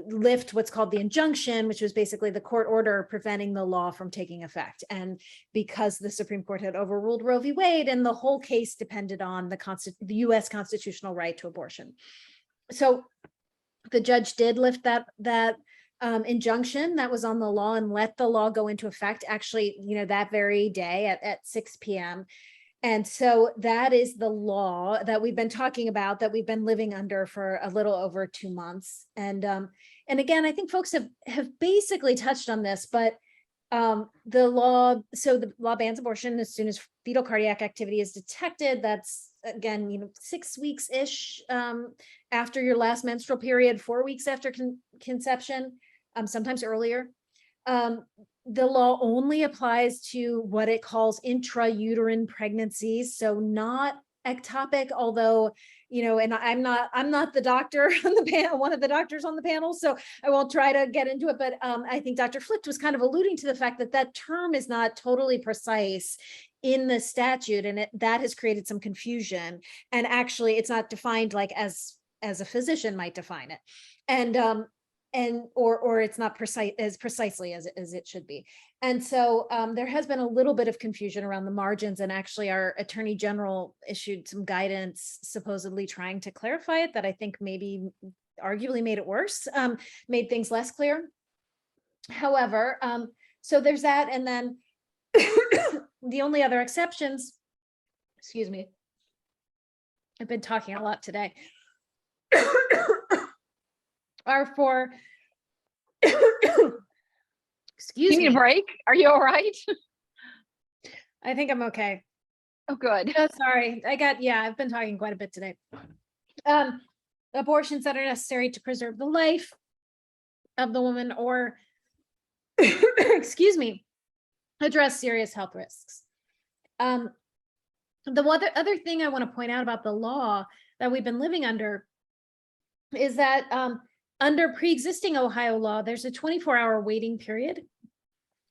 lift what's called the injunction, which was basically the court order preventing the law from taking effect. And because the Supreme Court had overruled Roe v. Wade, and the whole case depended on the U.S. constitutional right to abortion. So the judge did lift that injunction that was on the law and let the law go into effect, actually, that very day at 6 p.m. And so that is the law that we've been talking about, that we've been living under for a little over 2 months. And again, I think folks have basically touched on this, but the law bans abortion as soon as fetal cardiac activity is detected. That's, again, 6 weeks-ish after your last menstrual period, 4 weeks after conception, sometimes earlier. The law only applies to what it calls intrauterine pregnancies, so not ectopic, although, and I'm not the doctor on the panel, one of the doctors on the panel, so I won't try to get into it, but I think Dr. Flicht was kind of alluding to the fact that that term is not totally precise in the statute, and that has created some confusion, and actually it's not defined like as a physician might define it. Or it's not precise as precisely as it should be. And so there has been a little bit of confusion around the margins, and actually our Attorney General issued some guidance supposedly trying to clarify it, that I think maybe arguably made it worse, made things less clear. However, so there's that. And then the only other exceptions, excuse me, I've been talking a lot today, are for, excuse You me. need a break? Are you all right? I think I'm okay. Oh, good. Oh, sorry. I've been talking quite a bit today. Abortions that are necessary to preserve the life of the woman, or, excuse me, address serious health risks. The other thing I want to point out about the law that we've been living under is that under pre-existing Ohio law, there's a 24-hour waiting period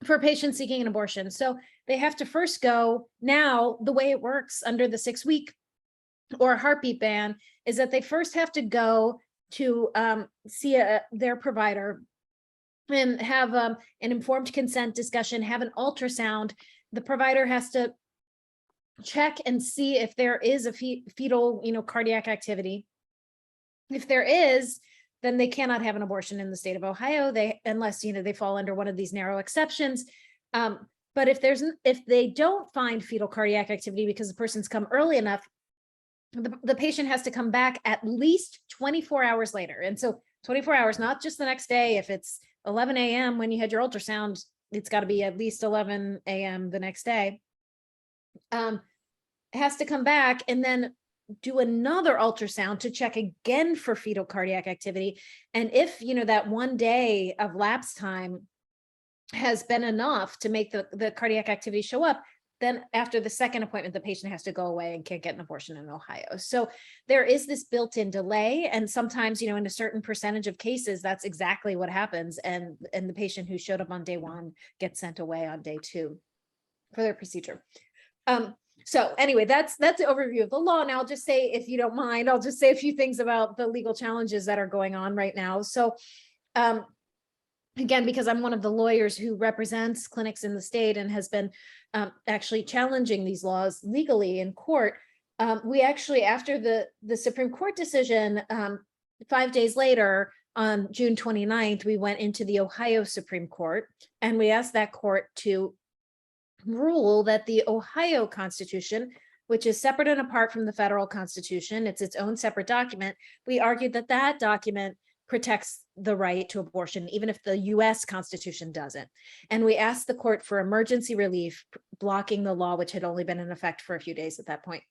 for patients seeking an abortion. So they have to first go, now the way it works under the 6-week or heartbeat ban is that they first have to go to see their provider and have an informed consent discussion, have an ultrasound. The provider has to check and see if there is a fetal, cardiac activity. If there is, then they cannot have an abortion in the state of Ohio, unless they fall under one of these narrow exceptions. But if they don't find fetal cardiac activity because the person's come early enough, the patient has to come back at least 24 hours later. And so 24 hours, not just the next day. If it's 11 a.m. when you had your ultrasound, it's got to be at least 11 a.m. the next day. It has to come back and then do another ultrasound to check again for fetal cardiac activity. And if, that 1 day of lapse time has been enough to make the cardiac activity show up, then after the second appointment, the patient has to go away and can't get an abortion in Ohio. So there is this built-in delay. And sometimes, in a certain percentage of cases, that's exactly what happens. And the patient who showed up on day 1 gets sent away on day 2 for their procedure. So anyway, that's the overview of the law. Now I'll just say, if you don't mind, I'll just say a few things about the legal challenges that are going on right now. So again, because I'm one of the lawyers who represents clinics in the state and has been actually challenging these laws legally in court, we actually, after the Supreme Court decision, 5 days later, on June 29th, we went into the Ohio Supreme Court and we asked that court to rule that the Ohio Constitution, which is separate and apart from the federal Constitution, it's its own separate document. We argued that document protects the right to abortion, even if the US Constitution doesn't. And we asked the court for emergency relief, blocking the law, which had only been in effect for a few days at that point.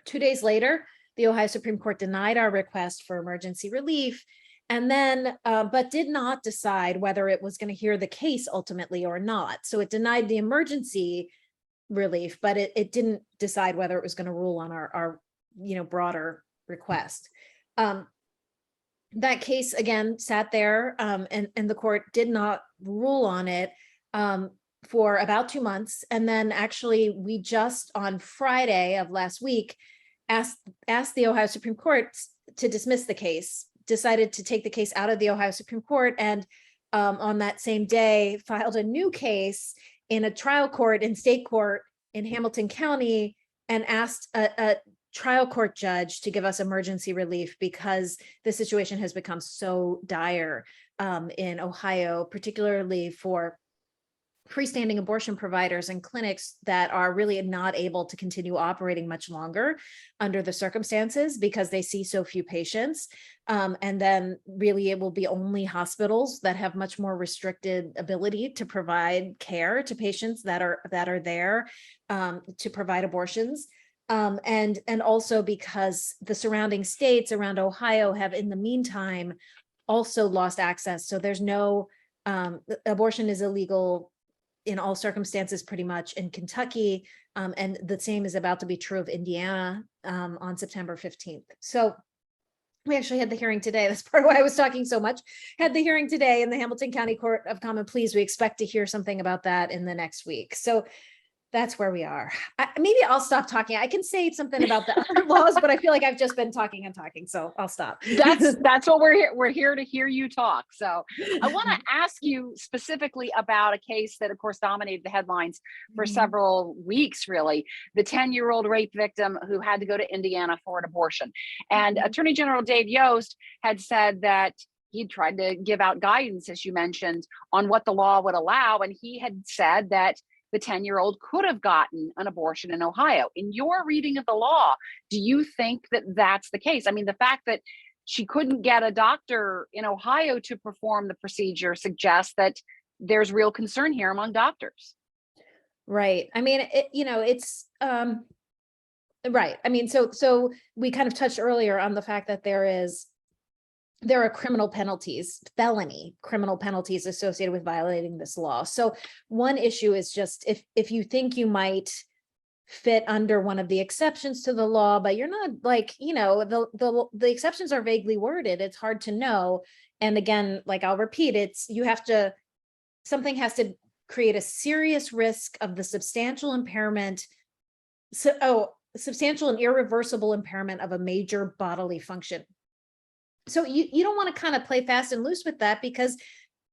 2 days later, the Ohio Supreme Court denied our request for emergency relief. And then, but did not decide whether it was going to hear the case ultimately or not. So it denied the emergency relief, but it didn't decide whether it was going to rule on our broader request. That case again sat there, and the court did not rule on it for about 2 months. And then actually we just on Friday of last week asked the Ohio Supreme Court to dismiss the case, decided to take the case out of the Ohio Supreme Court, and on that same day filed a new case in a trial court in state court in Hamilton County, and asked a trial court judge to give us emergency relief because the situation has become so dire in Ohio, particularly for freestanding abortion providers and clinics that are really not able to continue operating much longer under the circumstances because they see so few patients. And then really it will be only hospitals that have much more restricted ability to provide care to patients that are there to provide abortions. And also because the surrounding states around Ohio have in the meantime also lost access. So there's no, abortion is illegal in all circumstances pretty much in Kentucky. And the same is about to be true of Indiana on September 15th. So we actually had the hearing today. That's part of why I was talking so much. Had the hearing today in the Hamilton County Court of Common Pleas. We expect to hear something about that in the next week. So that's where we are. Maybe I'll stop talking. I can say something about the other laws, but I feel like I've just been talking and talking, so I'll stop. That's what we're here. We're here to hear you talk. So I want to ask you specifically about a case that, of course, dominated the headlines for several weeks, really. The 10-year-old rape victim who had to go to Indiana for an abortion. And Attorney General Dave Yost had said that he tried to give out guidance, as you mentioned, on what the law would allow. And he had said that the 10-year-old could have gotten an abortion in Ohio. In your reading of the law, do you think that that's the case? I mean, the fact that she couldn't get a doctor in Ohio to perform the procedure suggests that there's real concern here among doctors. Right. I mean, it's right. I mean, so we kind of touched earlier on the fact that there are criminal penalties, felony criminal penalties associated with violating this law. So one issue is just if you think you might fit under one of the exceptions to the law, but you're not, like, the exceptions are vaguely worded. It's hard to know. And again, like I'll repeat, something has to create a serious risk of the substantial impairment. Substantial and irreversible impairment of a major bodily function. So you don't want to kind of play fast and loose with that because,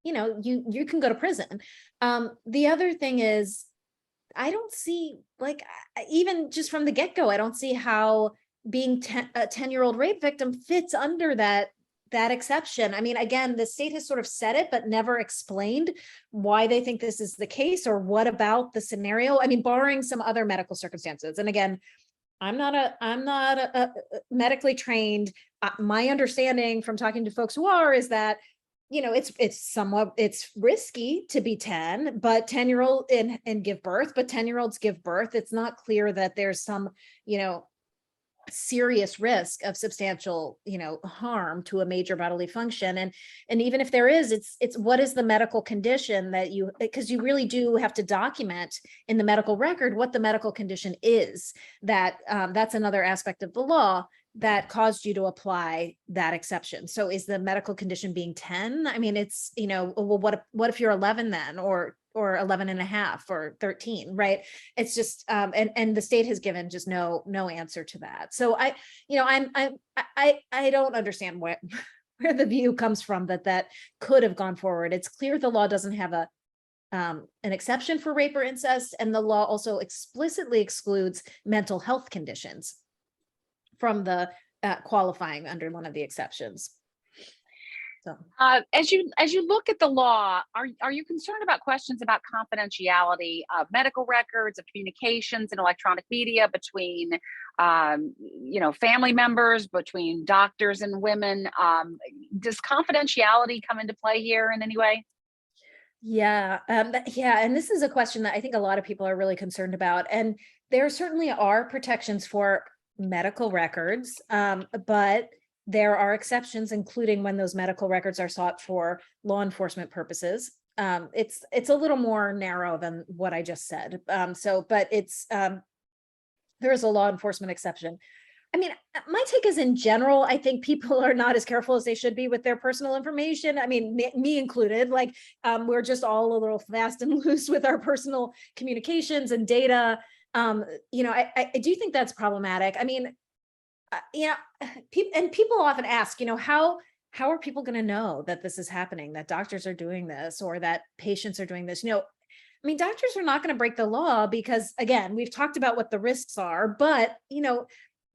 you can go to prison. The other thing is, I don't see, like, even just from the get-go, I don't see how being a 10-year-old rape victim fits under that exception. I mean, again, the state has sort of said it, but never explained why they think this is the case or what about the scenario. I mean, barring some other medical circumstances. And again, I'm not a medically trained. My understanding from talking to folks who are is that, it's risky to be 10, but 10-year-old and give birth, but 10-year-olds give birth. It's not clear that there's some, serious risk of substantial, harm to a major bodily function. And even if there is, it's what is the medical condition that because you really do have to document in the medical record what the medical condition is that's another aspect of the law that caused you to apply that exception. So is the medical condition being 10? I mean, it's, well, what if you're 11 then, or 11 and a half or 13, right? It's just, and the state has given just no answer to that. So I don't understand where the view comes from that could have gone forward. It's clear the law doesn't have an exception for rape or incest, and the law also explicitly excludes mental health conditions from the qualifying under one of the exceptions. So, as you look at the law, are you concerned about questions about confidentiality of medical records, of communications and electronic media between, family members, between doctors and women? Does confidentiality come into play here in any way? Yeah. And this is a question that I think a lot of people are really concerned about. And there certainly are protections for medical records, but there are exceptions, including when those medical records are sought for law enforcement purposes. It's a little more narrow than what I just said. But there is a law enforcement exception. I mean, my take is in general, I think people are not as careful as they should be with their personal information. I mean, me included, like we're just all a little fast and loose with our personal communications and data. I do think that's problematic. I mean, people often ask, how are people going to know that this is happening, that doctors are doing this or that patients are doing this? I mean, doctors are not going to break the law because, again, we've talked about what the risks are, but,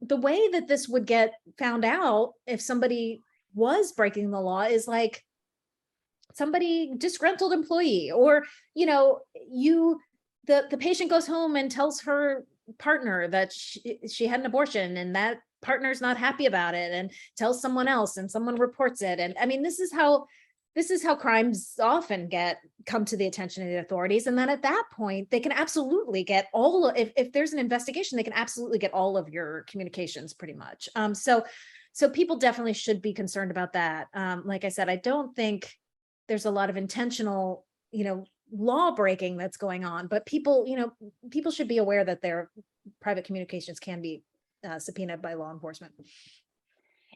the way that this would get found out if somebody was breaking the law is like somebody disgruntled employee, or, the patient goes home and tells her partner that she had an abortion and that partner's not happy about it and tells someone else and someone reports it. And I mean, this is how crimes often come to the attention of the authorities. And then at that point, they can absolutely get if there's an investigation, they can absolutely get all of your communications pretty much. So people definitely should be concerned about that. Like I said, I don't think there's a lot of intentional, law breaking that's going on, but people should be aware that their private communications can be subpoenaed by law enforcement.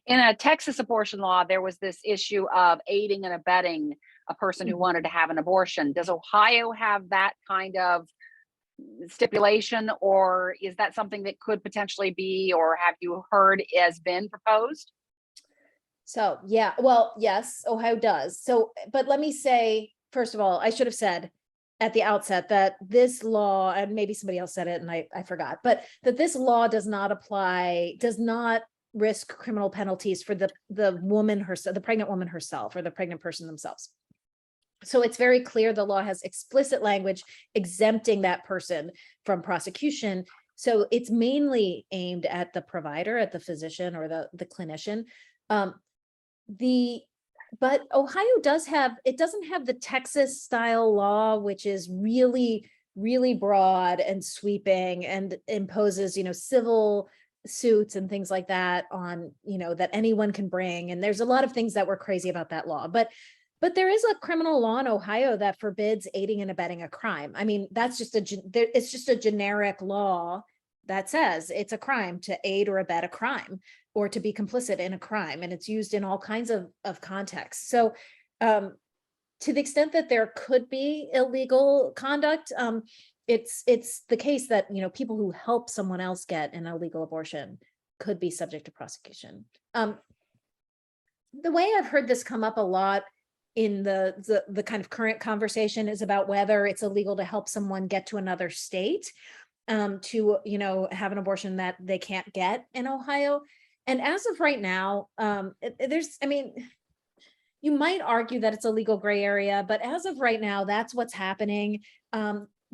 In a Texas abortion law, there was this issue of aiding and abetting a person who wanted to have an abortion. Does Ohio have that kind of stipulation, or is that something that could potentially be, or have you heard has been proposed? So, yeah, well, yes, Ohio does. So, but let me say, first of all, I should have said at the outset that this law, and maybe somebody else said it and I forgot, but that this law does not risk criminal penalties for the woman herself, the pregnant woman herself, or the pregnant person themselves. So it's very clear the law has explicit language exempting that person from prosecution. So it's mainly aimed at the provider, at the physician or the clinician. But Ohio doesn't have the Texas style law, which is really, really broad and sweeping and imposes, civil suits and things like that on, that anyone can bring. And there's a lot of things that were crazy about that law, but there is a criminal law in Ohio that forbids aiding and abetting a crime. I mean, it's just a generic law that says it's a crime to aid or abet a crime or to be complicit in a crime. And it's used in all kinds of contexts. So to the extent that there could be illegal conduct, it's the case that, people who help someone else get an illegal abortion could be subject to prosecution. The way I've heard this come up a lot in the kind of current conversation is about whether it's illegal to help someone get to another state to, have an abortion that they can't get in Ohio. And as of right now, you might argue that it's a legal gray area, but as of right now, that's what's happening.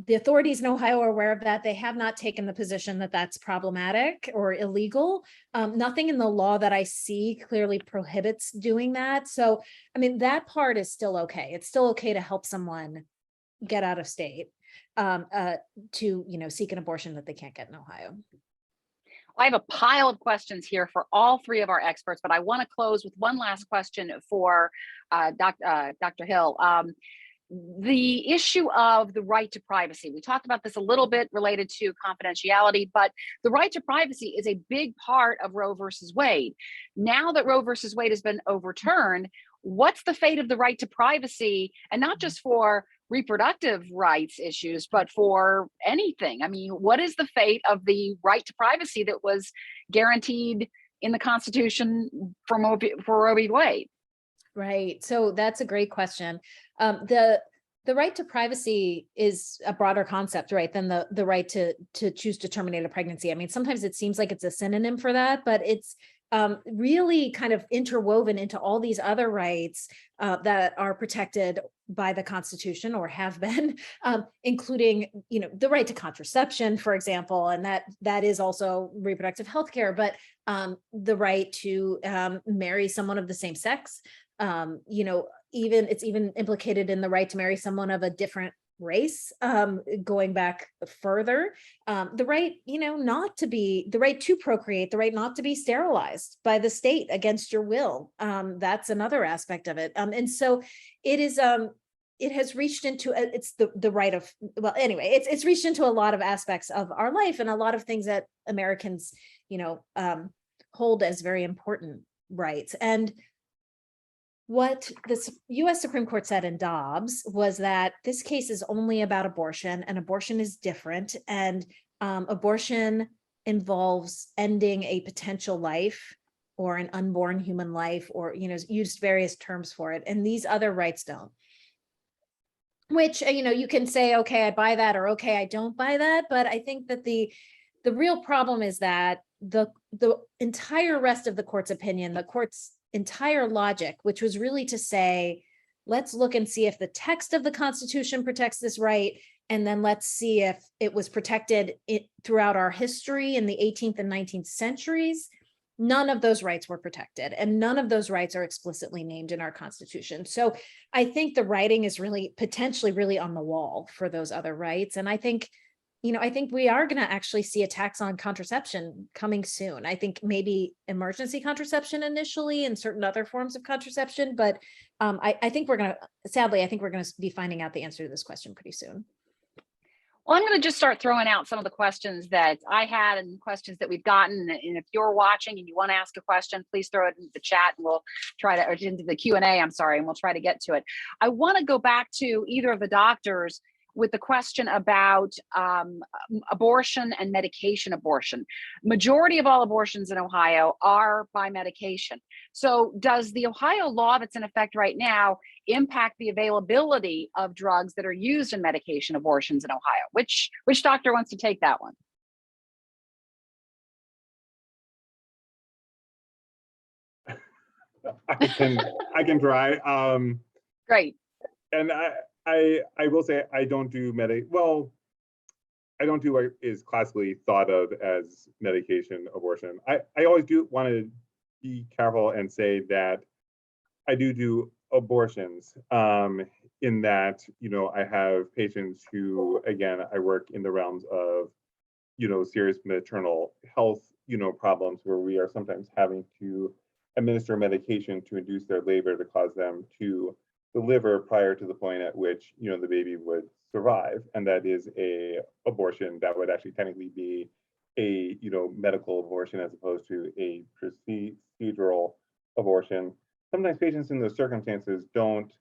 The authorities in Ohio are aware of that. They have not taken the position that that's problematic or illegal. Nothing in the law that I see clearly prohibits doing that. So, that part is still okay. It's still okay to help someone get out of state to, seek an abortion that they can't get in Ohio. I have a pile of questions here for all three of our experts, but I want to close with one last question for Dr. Hill. The issue of the right to privacy. We talked about this a little bit related to confidentiality, but the right to privacy is a big part of Roe versus Wade. Now that Roe versus Wade has been overturned, what's the fate of the right to privacy? And not just for reproductive rights issues, but for anything. What is the fate of the right to privacy that was guaranteed in the Constitution for Roe v. Wade? Right. So that's a great question. The right to privacy is a broader concept, right, than the right to choose to terminate a pregnancy. Sometimes it seems like it's a synonym for that, but it's really kind of interwoven into all these other rights that are protected by the Constitution or have been, including, the right to contraception, for example, and that is also reproductive health care, but the right to marry someone of the same sex, it's even implicated in the right to marry someone of a different race, going back further, the right, not to be, the right to procreate, the right not to be sterilized by the state against your will. That's another aspect of it. And so it is, it has reached into, it's the right of, well, anyway, it's reached into a lot of aspects of our life and a lot of things that Americans, hold as very important rights. And what the US Supreme Court said in Dobbs was that this case is only about abortion, and abortion is different. And abortion involves ending a potential life or an unborn human life, or, used various terms for it. And these other rights don't. Which, you can say, okay, I buy that, or okay, I don't buy that. But I think that the real problem is that the entire rest of the court's opinion, the court's entire logic, which was really to say, let's look and see if the text of the Constitution protects this right, and then let's see if it was protected throughout our history in the 18th and 19th centuries. None of those rights were protected, and none of those rights are explicitly named in our Constitution. So I think the writing is really potentially really on the wall for those other rights. And I think we are going to actually see attacks on contraception coming soon. I think maybe emergency contraception initially and certain other forms of contraception. But I think we're going to, sadly, I think we're going to be finding out the answer to this question pretty soon. Well, I'm going to just start throwing out some of the questions that I had and questions that we've gotten. And if you're watching and you want to ask a question, please throw it into the chat and we'll try to, or into the Q&A, I'm sorry, and we'll try to get to it. I want to go back to either of the doctors with the question about abortion and medication abortion. Majority of all abortions in Ohio are by medication. So does the Ohio law that's in effect right now impact the availability of drugs that are used in medication abortions in Ohio? Which doctor wants to take that one? I can try. Great. And I will say I don't do I don't do what is classically thought of as medication abortion. I always do want to be careful and say that I do abortions, in that, I have patients who, again, I work in the realms of, serious maternal health, problems where we are sometimes having to administer medication to induce their labor to cause them to deliver prior to the point at which, the baby would survive. And that is a abortion that would actually technically be a, medical abortion as opposed to a procedural abortion. Sometimes patients in those circumstances don't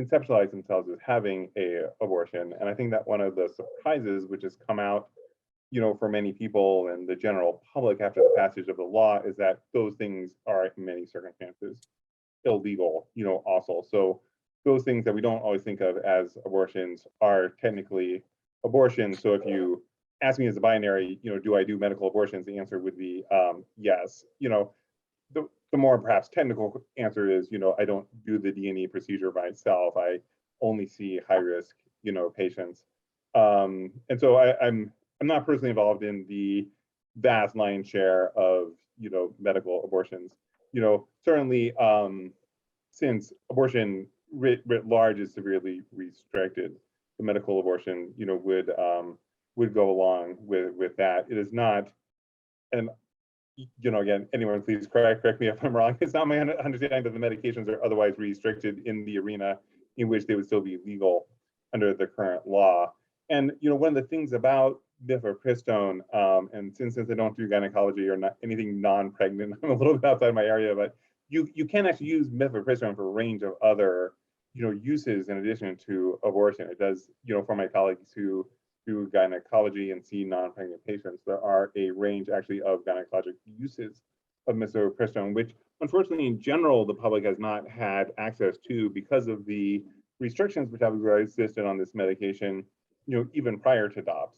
conceptualize themselves as having a abortion. And I think that one of the surprises which has come out, for many people and the general public after the passage of the law is that those things are in many circumstances illegal, also. So those things that we don't always think of as abortions are technically abortions. So if you ask me as a binary, do I do medical abortions? The answer would be yes. The more perhaps technical answer is, I don't do the D&E procedure myself. I only see high risk, patients. And so I'm not personally involved in the vast lion's share of, medical abortions. Certainly, since abortion writ large is severely restricted, the medical abortion, would go along with that. It is not, and again, anyone please correct me if I'm wrong. It's not my understanding that the medications are otherwise restricted in the arena in which they would still be legal under the current law. And one of the things about mifepristone, and since I don't do gynecology or anything non-pregnant, I'm a little bit outside my area, but you can actually use mifepristone for a range of other uses in addition to abortion. It does, for my colleagues who do gynecology and see non-pregnant patients, there are a range actually of gynecologic uses of mifepristone, which unfortunately in general the public has not had access to because of the restrictions which have existed on this medication, even prior to Dobbs.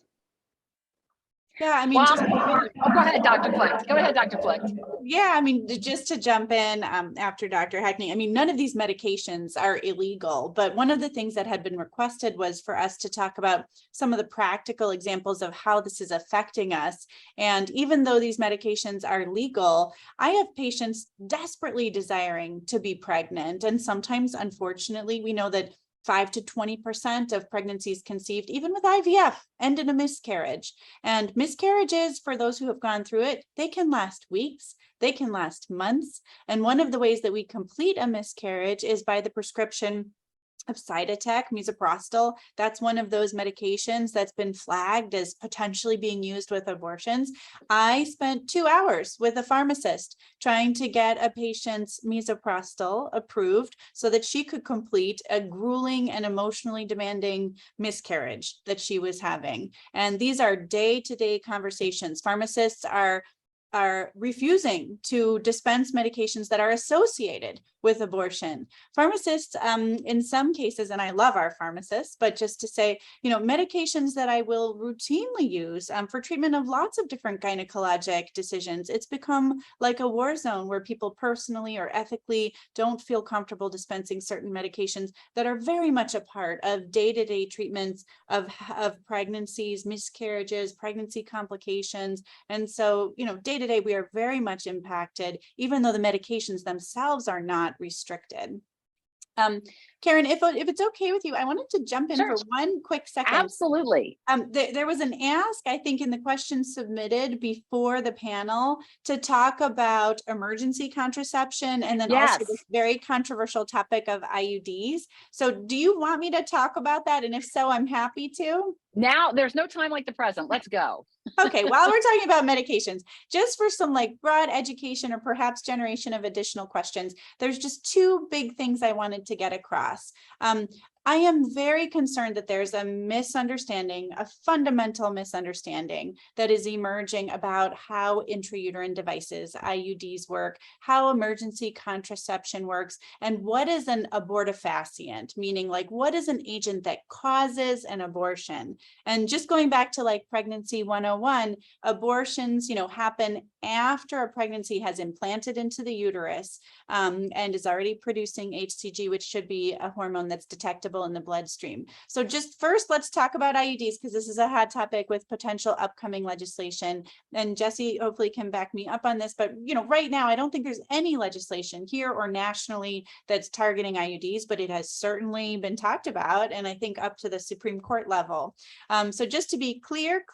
Yeah, I mean, Well, go ahead, Dr. Flecht. Go ahead, Dr. Flecht. Yeah, I mean, just to jump in after Dr. Hackney, I mean, none of these medications are illegal, but one of the things that had been requested was for us to talk about some of the practical examples of how this is affecting us. And even though these medications are legal, I have patients desperately desiring to be pregnant. And sometimes, unfortunately, we know that 5 to 20% of pregnancies conceived, even with IVF, end in a miscarriage. And miscarriages, for those who have gone through it, they can last weeks, they can last months. And one of the ways that we complete a miscarriage is by the prescription of Cytotec, misoprostol. That's one of those medications that's been flagged as potentially being used with abortions. I spent 2 hours with a pharmacist trying to get a patient's misoprostol approved so that she could complete a grueling and emotionally demanding miscarriage that she was having. And these are day-to-day conversations. Pharmacists are refusing to dispense medications that are associated with abortion. Pharmacists, in some cases, and I love our pharmacists, but just to say, medications that I will routinely use for treatment of lots of different gynecologic decisions, it's become like a war zone where people personally or ethically don't feel comfortable dispensing certain medications that are very much a part of day-to-day treatments of pregnancies, miscarriages, pregnancy complications. And so, day to day, we are very much impacted, even though the medications themselves are not restricted. Karen, if it's okay with you, I wanted to jump in Sure. for one quick second. Absolutely. There was an ask, I think, in the questions submitted before the panel to talk about emergency contraception and then also Yes. this very controversial topic of IUDs. So do you want me to talk about that? And if so, I'm happy to. Now there's no time like the present. Let's go. Okay, while we're talking about medications, just for some broad education or perhaps generation of additional questions, there's just 2 big things I wanted to get across. I am very concerned that there's a misunderstanding, a fundamental misunderstanding that is emerging about how intrauterine devices, IUDs, work, how emergency contraception works, and what is an abortifacient, meaning what is an agent that causes an abortion. And just going back to pregnancy 101, abortions, happen after a pregnancy has implanted into the uterus and is already producing HCG, which should be a hormone that's detectable in the bloodstream. So just first, let's talk about IUDs, because this is a hot topic with potential upcoming legislation. And Jesse hopefully can back me up on this, but right now, I don't think there's any legislation here or nationally that's targeting IUDs, but it has certainly been talked about, and I think up to the Supreme Court level. So just to be clear,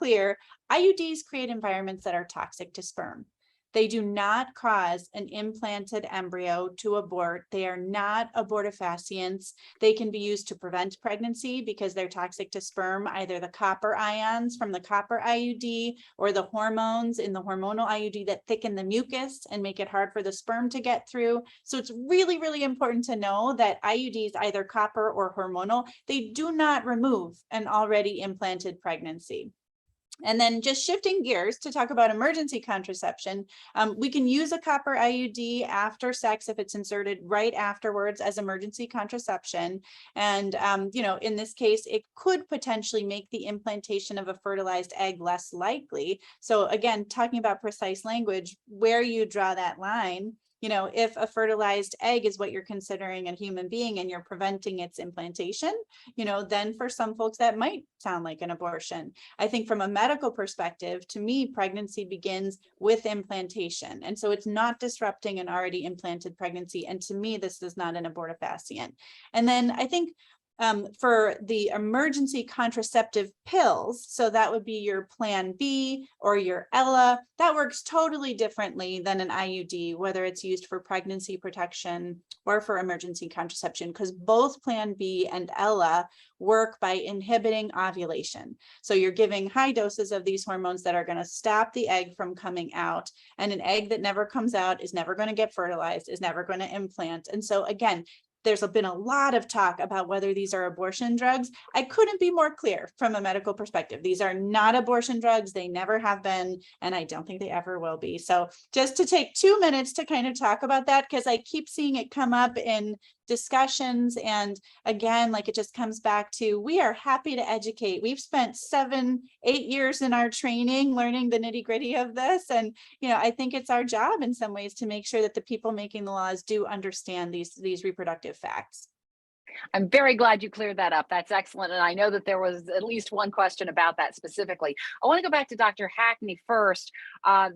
IUDs create environments that are toxic to sperm. They do not cause an implanted embryo to abort. They are not abortifacients. They can be used to prevent pregnancy because they're toxic to sperm, either the copper ions from the copper IUD or the hormones in the hormonal IUD that thicken the mucus and make it hard for the sperm to get through. So it's really, really important to know that IUDs, either copper or hormonal, they do not remove an already implanted pregnancy. And then just shifting gears to talk about emergency contraception, we can use a copper IUD after sex if it's inserted right afterwards as emergency contraception. And, in this case, it could potentially make the implantation of a fertilized egg less likely. So again, talking about precise language, where you draw that line. If a fertilized egg is what you're considering a human being and you're preventing its implantation, then for some folks that might sound like an abortion. I think from a medical perspective, to me, pregnancy begins with implantation. And so it's not disrupting an already implanted pregnancy. And to me, this is not an abortifacient. And then I think for the emergency contraceptive pills, so that would be your Plan B or your Ella, that works totally differently than an IUD, whether it's used for pregnancy protection or for emergency contraception, because both Plan B and Ella work by inhibiting ovulation. So you're giving high doses of these hormones that are going to stop the egg from coming out, and an egg that never comes out is never going to get fertilized, is never going to implant. And so again, there's been a lot of talk about whether these are abortion drugs. I couldn't be more clear from a medical perspective. These are not abortion drugs. They never have been, and I don't think they ever will be. So just to take 2 minutes to kind of talk about that, because I keep seeing it come up in discussions. And again, it just comes back to, we are happy to educate. We've spent 7-8 years in our training learning the nitty gritty of this. And, I think it's our job in some ways to make sure that the people making the laws do understand these reproductive facts. I'm very glad you cleared that up. That's excellent. And I know that there was at least one question about that specifically. I want to go back to Dr. Hackney first.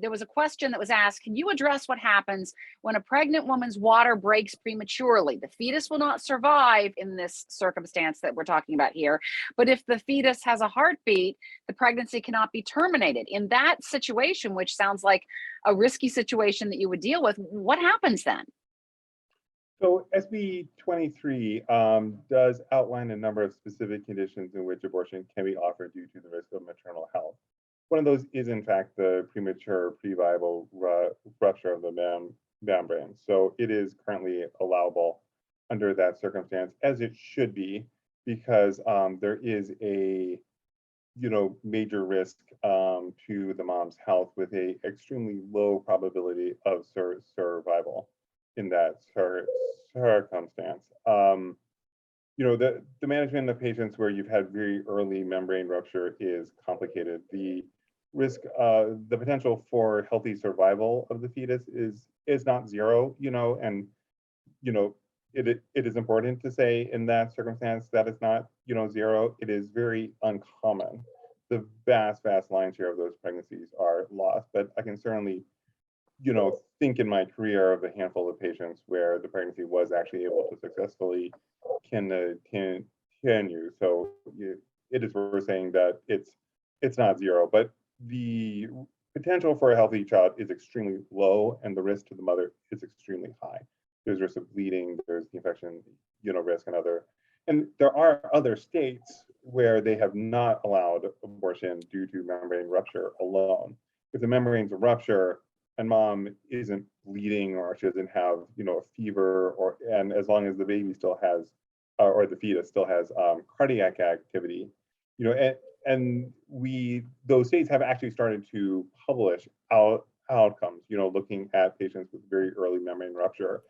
There was a question that was asked, can you address what happens when a pregnant woman's water breaks prematurely? The fetus will not survive in this circumstance that we're talking about here. But if the fetus has a heartbeat, the pregnancy cannot be terminated. In that situation, which sounds like a risky situation that you would deal with, what happens then? So SB 23 does outline a number of specific conditions in which abortion can be offered due to the risk of maternal health. One of those is, in fact, the premature pre-viable rupture of the membrane. So it is currently allowable under that circumstance, as it should be, because there is a major risk to the mom's health with a extremely low probability of survival in that circumstance. The management of patients where you've had very early membrane rupture is complicated. The risk, the potential for healthy survival of the fetus is not zero, and it is important to say in that circumstance that it's not zero. It is very uncommon. The vast lion's share of those pregnancies are lost, but I can certainly think in my career of a handful of patients where the pregnancy was actually able to successfully continue. So it is worth saying that it's not zero, but the potential for a healthy child is extremely low, and the risk to the mother is extremely high. There's risk of bleeding, there's the infection, risk, and there are other states where they have not allowed abortion due to membrane rupture alone. If the membranes rupture and mom isn't bleeding or she doesn't have a fever, and as long as the baby still has or the fetus still has cardiac activity, and those states have actually started to publish outcomes, looking at patients with very early membrane rupture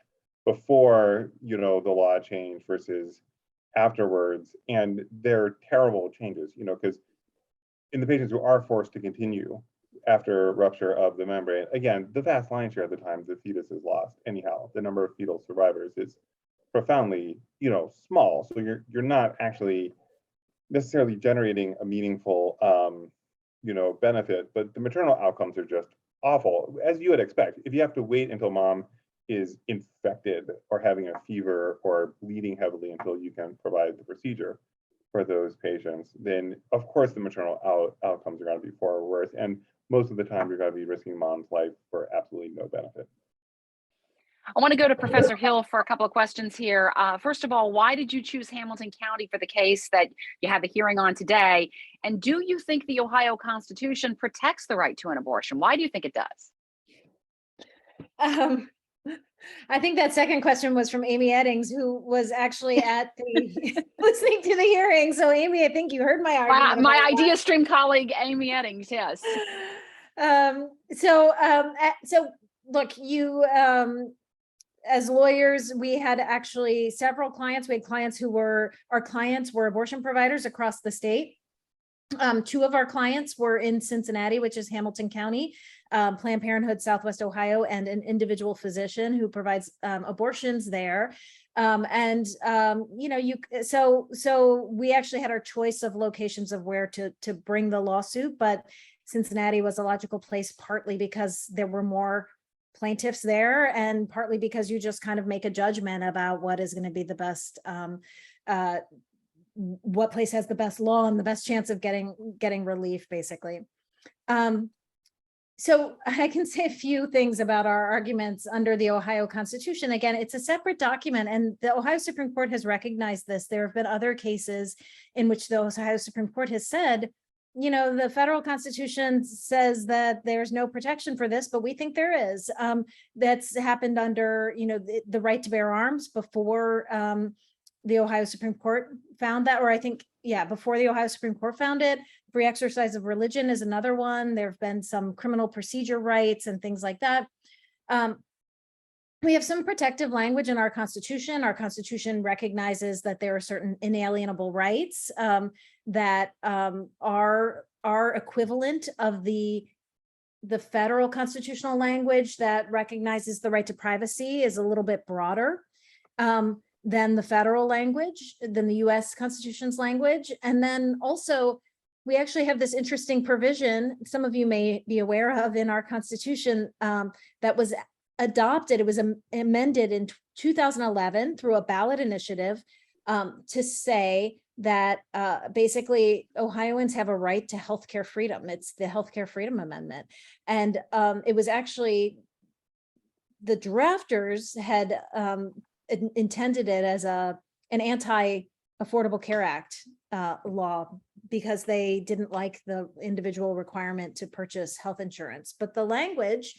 before the law change versus afterwards, and they're terrible changes, because in the patients who are forced to continue after rupture of the membrane, again, the vast lion's share of the time the fetus is lost anyhow. The number of fetal survivors is profoundly, small. So you're not actually necessarily generating a meaningful, benefit, but the maternal outcomes are just awful, as you would expect. If you have to wait until mom is infected or having a fever or bleeding heavily until you can provide the procedure for those patients, then of course the maternal outcomes are going to be far worse. And most of the time you're going to be risking mom's life for absolutely no benefit. I want to go to Professor Hill for a couple of questions here. First of all, why did you choose Hamilton County for the case that you have the hearing on today? And do you think the Ohio Constitution protects the right to an abortion? Why do you think it does? I think that second question was from Amy Eddings, who was actually at the listening to the hearing. So Amy, I think you heard my argument. My Idea Stream colleague, Amy Eddings, yes. So look, as lawyers, we had actually several clients. We had clients our clients were abortion providers across the state. Two of our clients were in Cincinnati, which is Hamilton County, Planned Parenthood, Southwest Ohio, and an individual physician who provides abortions there. So we actually had our choice of locations of where to bring the lawsuit, but Cincinnati was a logical place, partly because there were more plaintiffs there, and partly because you just kind of make a judgment about what is going to be the best, what place has the best law and the best chance of getting relief, basically. So I can say a few things about our arguments under the Ohio Constitution. Again, it's a separate document, and the Ohio Supreme Court has recognized this. There have been other cases in which the Ohio Supreme Court has said, the federal Constitution says that there's no protection for this, but we think there is. That's happened under, the right to bear arms before the Ohio Supreme Court found that, or I think, before the Ohio Supreme Court found it. Free exercise of religion is another one. There have been some criminal procedure rights and things like that. We have some protective language in our Constitution. Our Constitution recognizes that there are certain inalienable rights that are equivalent of the federal constitutional language that recognizes the right to privacy is a little bit broader. than the federal language, than the US Constitution's language. And then also, we actually have this interesting provision, some of you may be aware of in our Constitution, that was adopted. It was amended in 2011 through a ballot initiative to say that basically Ohioans have a right to healthcare freedom. It's the Healthcare Freedom Amendment. And it was actually, the drafters had intended it as an anti-Affordable Care Act law, because they didn't like the individual requirement to purchase health insurance. But the language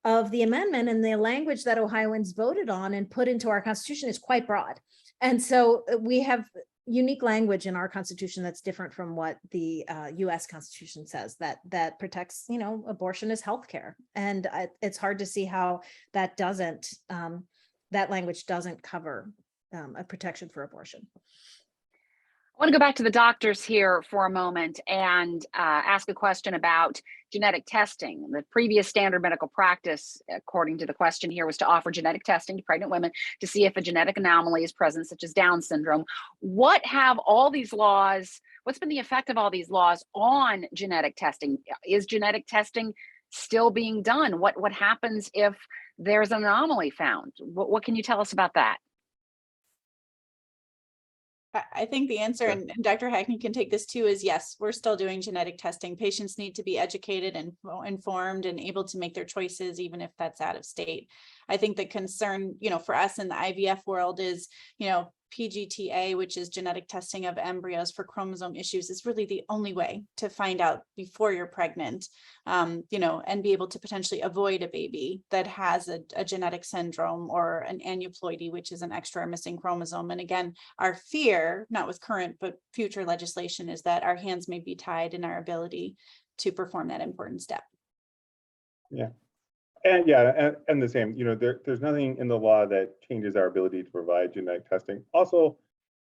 of the amendment and the language that Ohioans voted on and put into our Constitution is quite broad. And so we have unique language in our Constitution that's different from what the US Constitution says, that protects, abortion is healthcare. And it's hard to see how that doesn't, that language doesn't cover a protection for abortion. I want to go back to the doctors here for a moment and ask a question about genetic testing. The previous standard medical practice, according to the question here, was to offer genetic testing to pregnant women to see if a genetic anomaly is present, such as Down syndrome. What have all these laws, what's been the effect of all these laws on genetic testing? Is genetic testing still being done? What happens if there's an anomaly found? What can you tell us about that? I think the answer, and Dr. Hackney can take this too, is yes, we're still doing genetic testing. Patients need to be educated and informed and able to make their choices, even if that's out of state. I think the concern, for us in the IVF world is, PGTA, which is genetic testing of embryos for chromosome issues, is really the only way to find out before you're pregnant, and be able to potentially avoid a baby that has a genetic syndrome or an aneuploidy, which is an extra or missing chromosome. And again, our fear, not with current, but future legislation, is that our hands may be tied in our ability to perform that important step. Yeah. And the same, there's nothing in the law that changes our ability to provide genetic testing. Also,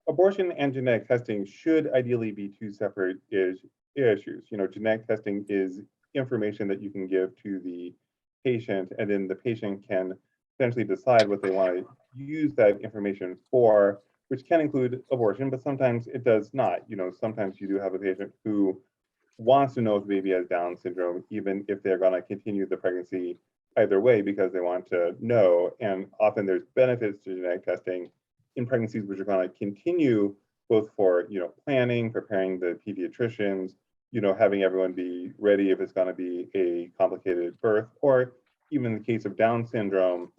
abortion and genetic testing should ideally be two separate issues. Genetic testing is information that you can give to the patient, and then the patient can essentially decide what they want to use that information for, which can include abortion, but sometimes it does not. Sometimes you do have a patient who wants to know if the baby has Down syndrome, even if they're going to continue the pregnancy either way, because they want to know. And often there's benefits to genetic testing in pregnancies, which are going to continue both for, planning, preparing the pediatricians, having everyone be ready if it's going to be a complicated birth, or even in the case of Down syndrome,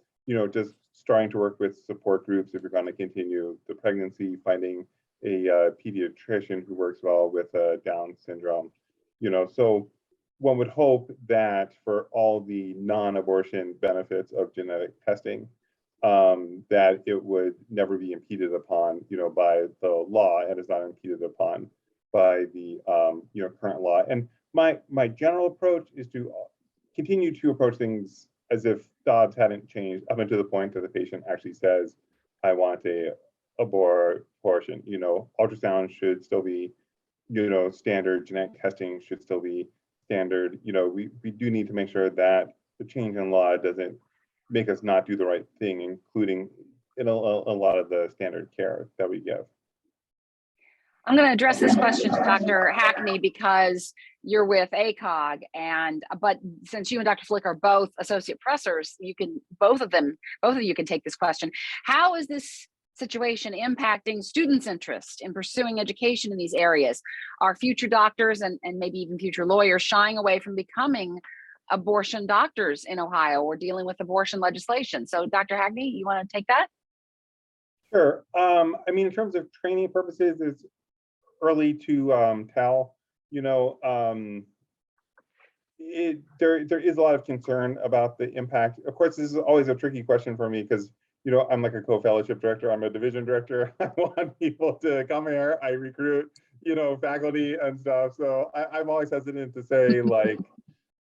just starting to work with support groups if you're going to continue the pregnancy, finding a pediatrician who works well with Down syndrome, so one would hope that for all the non-abortion benefits of genetic testing, that it would never be impeded upon, by the law, and is not impeded upon by the, current law. And my general approach is to continue to approach things as if Dobbs hadn't changed up until the point that the patient actually says, "I want a abortion." Ultrasound should still be, standard. Genetic testing should still be standard. We do need to make sure that the change in law doesn't make us not do the right thing, including in a lot of the standard care that we give. I'm going to address this question to Dr. Hackney because you're with ACOG, but since you and Dr. Flick are both associate professors, both of you can take this question. How is this situation impacting students' interest in pursuing education in these areas? Are future doctors and maybe even future lawyers shying away from becoming abortion doctors in Ohio or dealing with abortion legislation? So Dr. Hackney, you want to take that? Sure. In terms of training purposes, it's early to tell. There is a lot of concern about the impact. Of course, this is always a tricky question for me because I'm like a co-fellowship director. I'm a division director. I want people to come here. I recruit, faculty and stuff. So I'm always hesitant to say like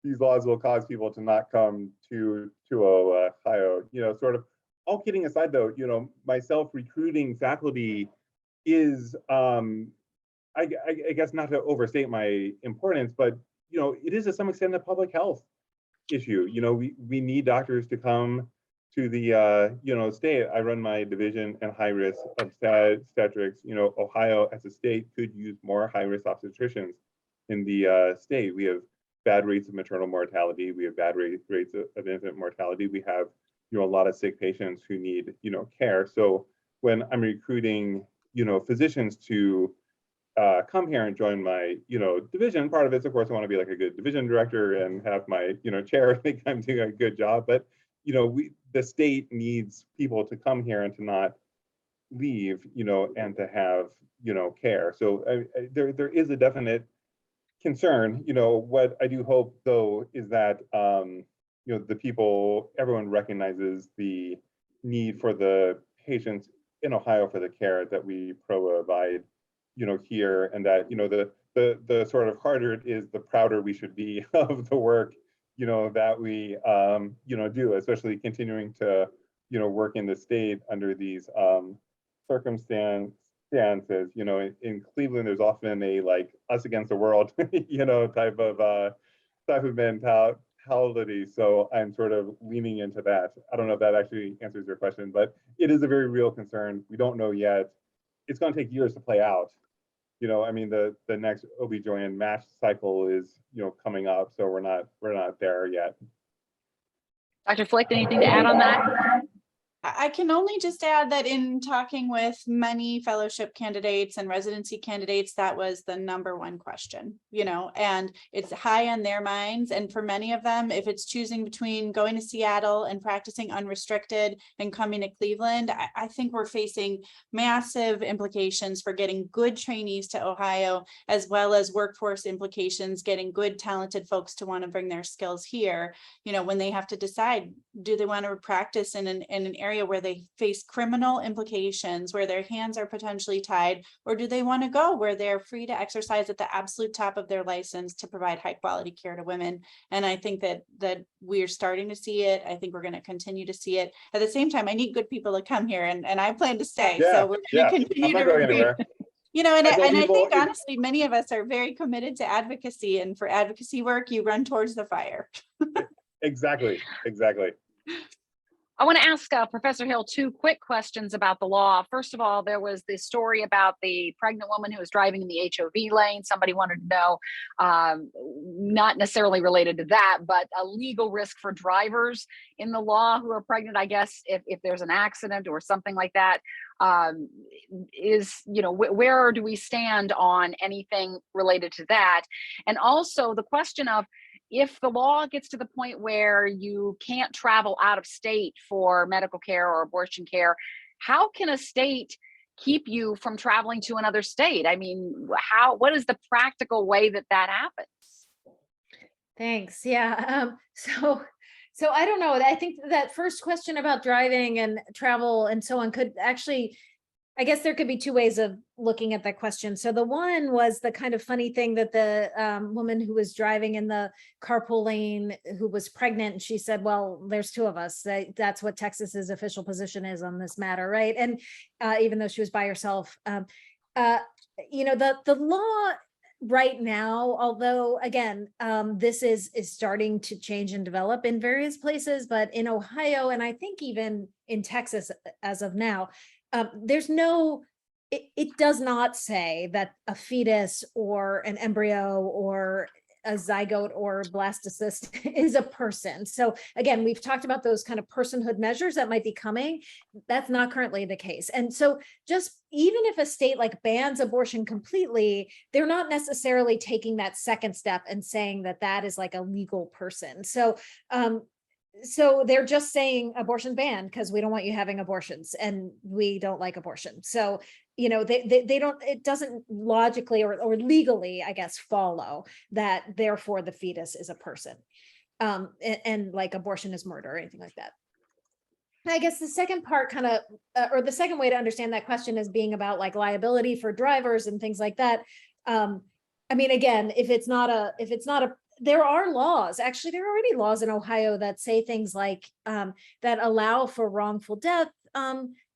these laws will cause people to not come to Ohio. Sort of. All kidding aside, though, myself recruiting faculty is, I guess, not to overstate my importance, but it is to some extent a public health issue. We need doctors to come to the state. I run my division in high risk obstetrics. Ohio as a state could use more high risk obstetricians in the state. We have bad rates of maternal mortality. We have bad rates of infant mortality. We have a lot of sick patients who need care. So when I'm recruiting physicians to come here and join my division, part of it is, of course, I want to be like a good division director and have my chair think I'm doing a good job. But the state needs people to come here and to not leave, and to have care. So there is a definite concern. What I do hope, though, is that everyone recognizes the need for the patients in Ohio for the care that we provide here, and that the sort of harder it is, the prouder we should be of the work that we do, especially continuing to work in the state under these circumstances. In Cleveland, there's often a like us against the world type of mentality. So I'm sort of leaning into that. I don't know if that actually answers your question, but it is a very real concern. We don't know yet. It's going to take years to play out. The next OB/GYN match cycle is coming up, so we're not there yet. Dr. Flick, anything to add on that? I can only just add that in talking with many fellowship candidates and residency candidates, that was the number one question, and it's high on their minds. And for many of them, if it's choosing between going to Seattle and practicing unrestricted and coming to Cleveland, I think we're facing massive implications for getting good trainees to Ohio, as well as workforce implications, getting good, talented folks to want to bring their skills here, when they have to decide, do they want to practice in an area where they face criminal implications, where their hands are potentially tied, or do they want to go where they're free to exercise at the absolute top of their license to provide high quality care to women? And I think that we're starting to see it. I think we're going to continue to see it. At the same time, I need good people to come here, and I plan to stay. So we're going to continue to recruit. I think honestly, many of us are very committed to advocacy, and for advocacy work, you run towards the fire. Exactly. I want to ask Professor Hill 2 quick questions about the law. First of all, there was this story about the pregnant woman who was driving in the HOV lane. Somebody wanted to know, not necessarily related to that, but a legal risk for drivers in the law who are pregnant, I guess, if there's an accident or something like that. Where do we stand on anything related to that? And also the question of, if the law gets to the point where you can't travel out of state for medical care or abortion care, how can a state keep you from traveling to another state? I mean, what is the practical way that happens? Thanks. Yeah. So I don't know. I think that first question about driving and travel and so on could actually, I guess there could be two ways of looking at that question. So the one was the kind of funny thing that the woman who was driving in the carpool lane who was pregnant, and she said, well, there's two of us. That's what Texas's official position is on this matter, right? And even though she was by herself, the law right now, although again, this is starting to change and develop in various places, but in Ohio, and I think even in Texas as of now, it does not say that a fetus or an embryo or a zygote or blastocyst is a person. So again, we've talked about those kind of personhood measures that might be coming. That's not currently the case. And so just even if a state like bans abortion completely, they're not necessarily taking that second step and saying that is like a legal person. So they're just saying abortion banned because we don't want you having abortions and we don't like abortion. So, they don't, it doesn't logically or legally, I guess, follow that therefore the fetus is a person and like abortion is murder or anything like that. I guess the second part kind of, or the second way to understand that question is being about like liability for drivers and things like that. I mean, again, if it's not a there are laws, actually, there are already laws in Ohio that say things like that allow for wrongful death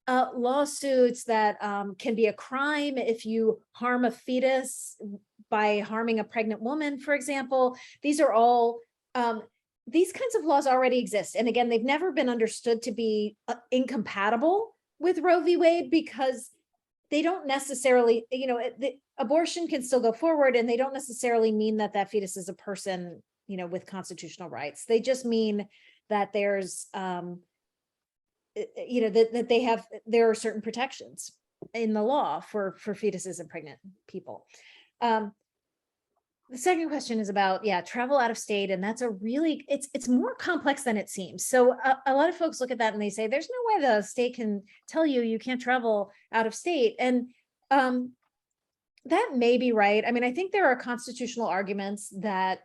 lawsuits, that can be a crime if you harm a fetus by harming a pregnant woman, for example. These are all these kinds of laws already exist. And again, they've never been understood to be incompatible with Roe v. Wade, because they don't necessarily, the abortion can still go forward, and they don't necessarily mean that that fetus is a person, with constitutional rights. They just mean that there's, that there are certain protections in the law for fetuses and pregnant people. The second question is about, travel out of state. And that's it's more complex than it seems. So a lot of folks look at that and they say, there's no way the state can tell you can't travel out of state. And that may be right. I mean, I think there are constitutional arguments that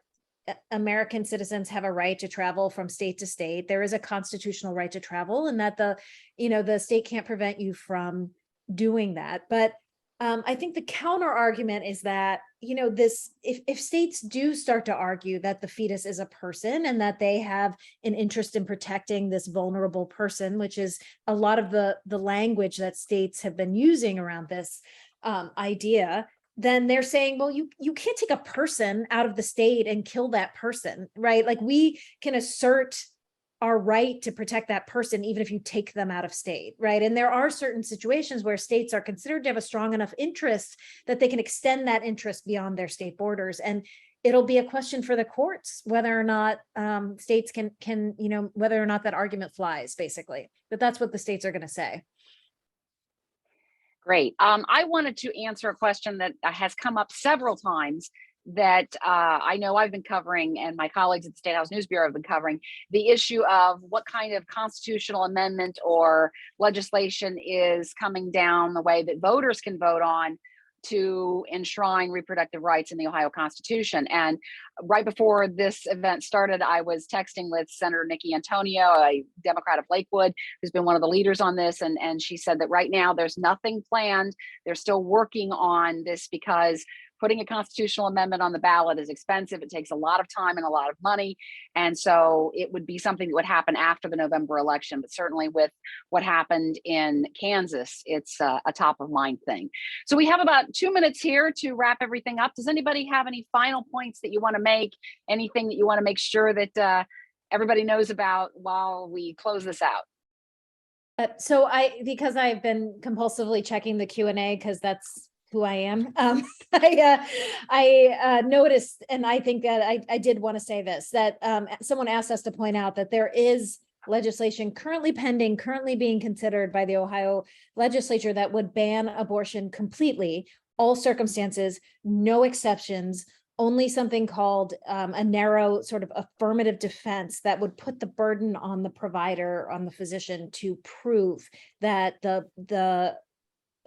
American citizens have a right to travel from state to state. There is a constitutional right to travel, and that the state can't prevent you from doing that. But I think the counter argument is that, if states do start to argue that the fetus is a person and that they have an interest in protecting this vulnerable person, which is a lot of the language that states have been using around this idea, then they're saying, well, you can't take a person out of the state and kill that person, right? Like, we can assert our right to protect that person, even if you take them out of state, right? And there are certain situations where states are considered to have a strong enough interest that they can extend that interest beyond their state borders. And it'll be a question for the courts whether or not states can, whether or not that argument flies, basically. But that's what the states are going to say. Great. I wanted to answer a question that has come up several times that I know I've been covering, and my colleagues at the Statehouse News Bureau have been covering, the issue of what kind of constitutional amendment or legislation is coming down the way that voters can vote on to enshrine reproductive rights in the Ohio Constitution. And right before this event started, I was texting with Senator Nikki Antonio, a Democrat of Lakewood, who's been one of the leaders on this. And she said that right now there's nothing planned. They're still working on this because putting a constitutional amendment on the ballot is expensive. It takes a lot of time and a lot of money. And so it would be something that would happen after the November election. But certainly with what happened in Kansas, it's a top of mind thing. So we have about 2 minutes here to wrap everything up. Does anybody have any final points that you want to make? Anything that you want to make sure that everybody knows about while we close this out? So because I've been compulsively checking the Q&A, because that's who I am. I noticed, and I think that I did want to say this, that someone asked us to point out that there is legislation currently pending, currently being considered by the Ohio legislature that would ban abortion completely, all circumstances, no exceptions, only something called a narrow sort of affirmative defense that would put the burden on the provider, on the physician, to prove that the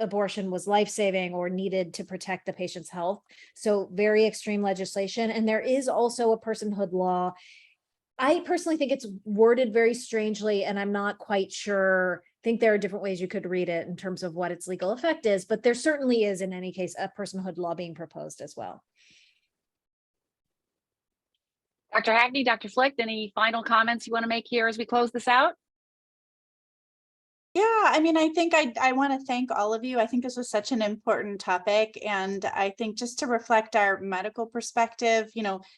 abortion was life-saving or needed to protect the patient's health. So very extreme legislation. And there is also a personhood law. I personally think it's worded very strangely, and I'm not quite sure. I think there are different ways you could read it in terms of what its legal effect is, but there certainly is, in any case, a personhood law being proposed as well. Dr. Hackney, Dr. Flick, any final comments you want to make here as we close this out? Yeah, I mean, I think I want to thank all of you. I think this was such an important topic. And I think just to reflect our medical perspective,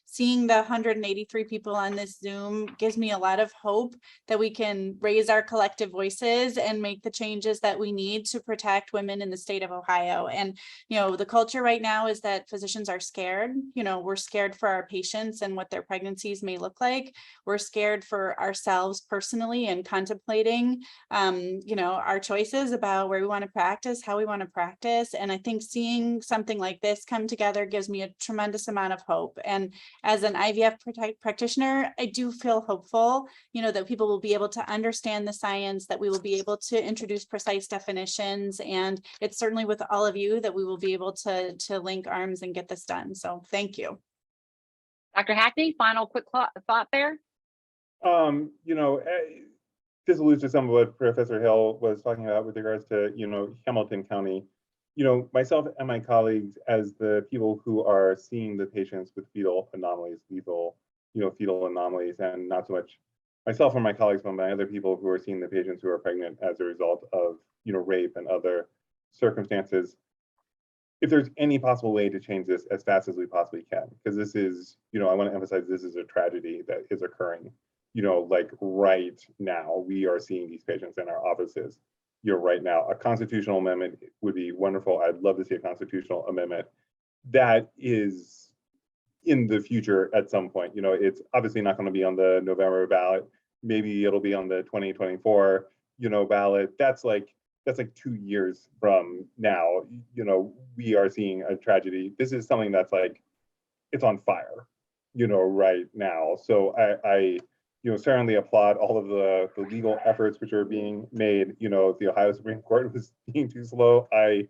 seeing the 183 people on this Zoom gives me a lot of hope that we can raise our collective voices and make the changes that we need to protect women in the state of Ohio. And, the culture right now is that physicians are scared. We're scared for our patients and what their pregnancies may look like. We're scared for ourselves personally and contemplating, our choices about where we want to practice, how we want to practice. And I think seeing something like this come together gives me a tremendous amount of hope. And as an IVF practitioner, I do feel hopeful, that people will be able to understand the science, that we will be able to introduce precise definitions. And it's certainly with all of you that we will be able to link arms and get this done. So thank you. Dr. Hackney, final quick thought there? This alludes to some of what Professor Hill was talking about with regards to, Hamilton County. Myself and my colleagues, as the people who are seeing the patients with fetal anomalies, fetal anomalies, and not so much myself or my colleagues, but my other people who are seeing the patients who are pregnant as a result of, rape and other circumstances. if there's any possible way to change this as fast as we possibly can, because this is, I want to emphasize this is a tragedy that is occurring, like right now. We are seeing these patients in our offices, right now. A constitutional amendment would be wonderful. I'd love to see a constitutional amendment that is in the future at some point. It's obviously not going to be on the November ballot. Maybe it'll be on the 2024, ballot. That's like 2 years from now. We are seeing a tragedy. This is something that's like, it's on fire, right now. So I certainly applaud all of the legal efforts which are being made. If the Ohio Supreme Court was being too slow, I,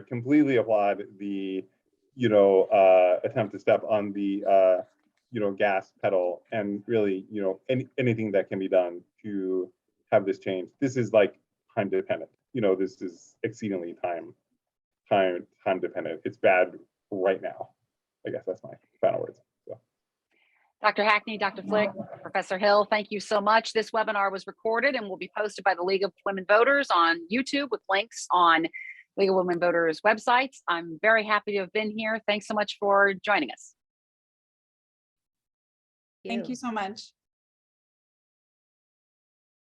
completely applaud the, attempt to step on the, gas pedal, and really, anything that can be done to have this change. This is like time dependent. This is exceedingly time dependent. It's bad right now. I guess that's my final words. So. Dr. Hackney, Dr. Flick, Professor Hill, thank you so much. This webinar was recorded and will be posted by the League of Women Voters on YouTube with links on League of Women Voters websites. I'm very happy to have been here. Thanks so much for joining us. Thank you so much.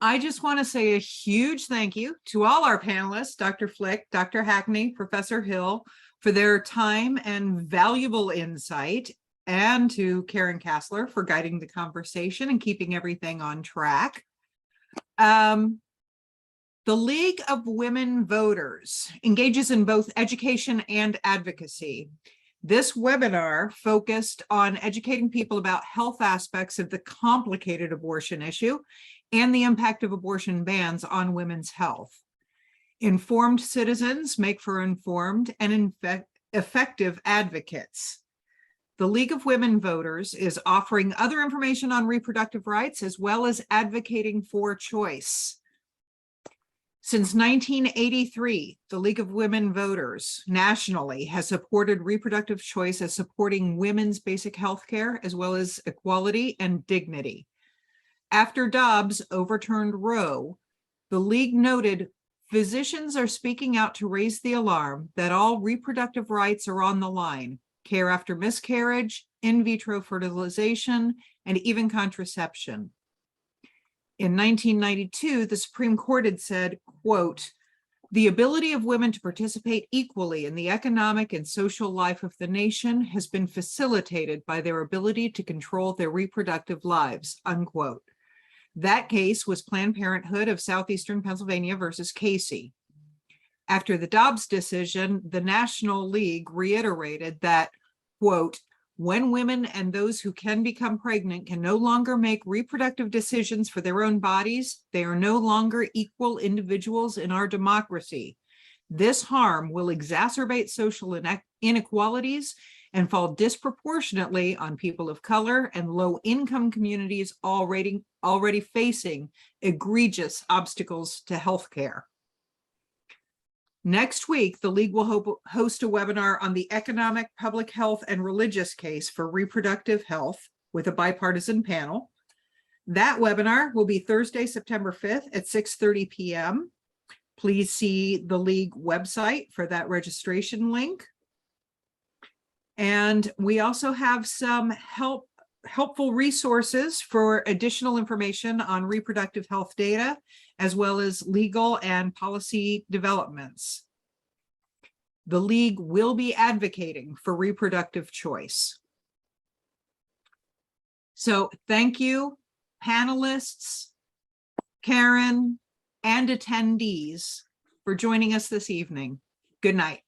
I just want to say a huge thank you to all our panelists, Dr. Flick, Dr. Hackney, Professor Hill, for their time and valuable insight, and to Karen Kasler for guiding the conversation and keeping everything on track. The League of Women Voters engages in both education and advocacy. This webinar focused on educating people about health aspects of the complicated abortion issue and the impact of abortion bans on women's health. Informed citizens make for informed and effective advocates. The League of Women Voters is offering other information on reproductive rights as well as advocating for choice. Since 1983, the League of Women Voters nationally has supported reproductive choice as supporting women's basic health care as well as equality and dignity. After Dobbs overturned Roe, the League noted physicians are speaking out to raise the alarm that all reproductive rights are on the line: care after miscarriage, in vitro fertilization, and even contraception. In 1992, the Supreme Court had said, quote, "The ability of women to participate equally in the economic and social life of the nation has been facilitated by their ability to control their reproductive lives," unquote. That case was Planned Parenthood of Southeastern Pennsylvania versus Casey. After the Dobbs decision, the National League reiterated that, quote, "When women and those who can become pregnant can no longer make reproductive decisions for their own bodies, they are no longer equal individuals in our democracy. This harm will exacerbate social inequalities and fall disproportionately on people of color and low-income communities already facing egregious obstacles to health care." Next week, the League will host a webinar on the economic, public health, and religious case for reproductive health with a bipartisan panel. That webinar will be Thursday, September 5th at 6:30 p.m. Please see the League website for that registration link. And we also have some helpful resources for additional information on reproductive health data, as well as legal and policy developments. The League will be advocating for reproductive choice. So thank you, panelists, Karen, and attendees for joining us this evening. Good night.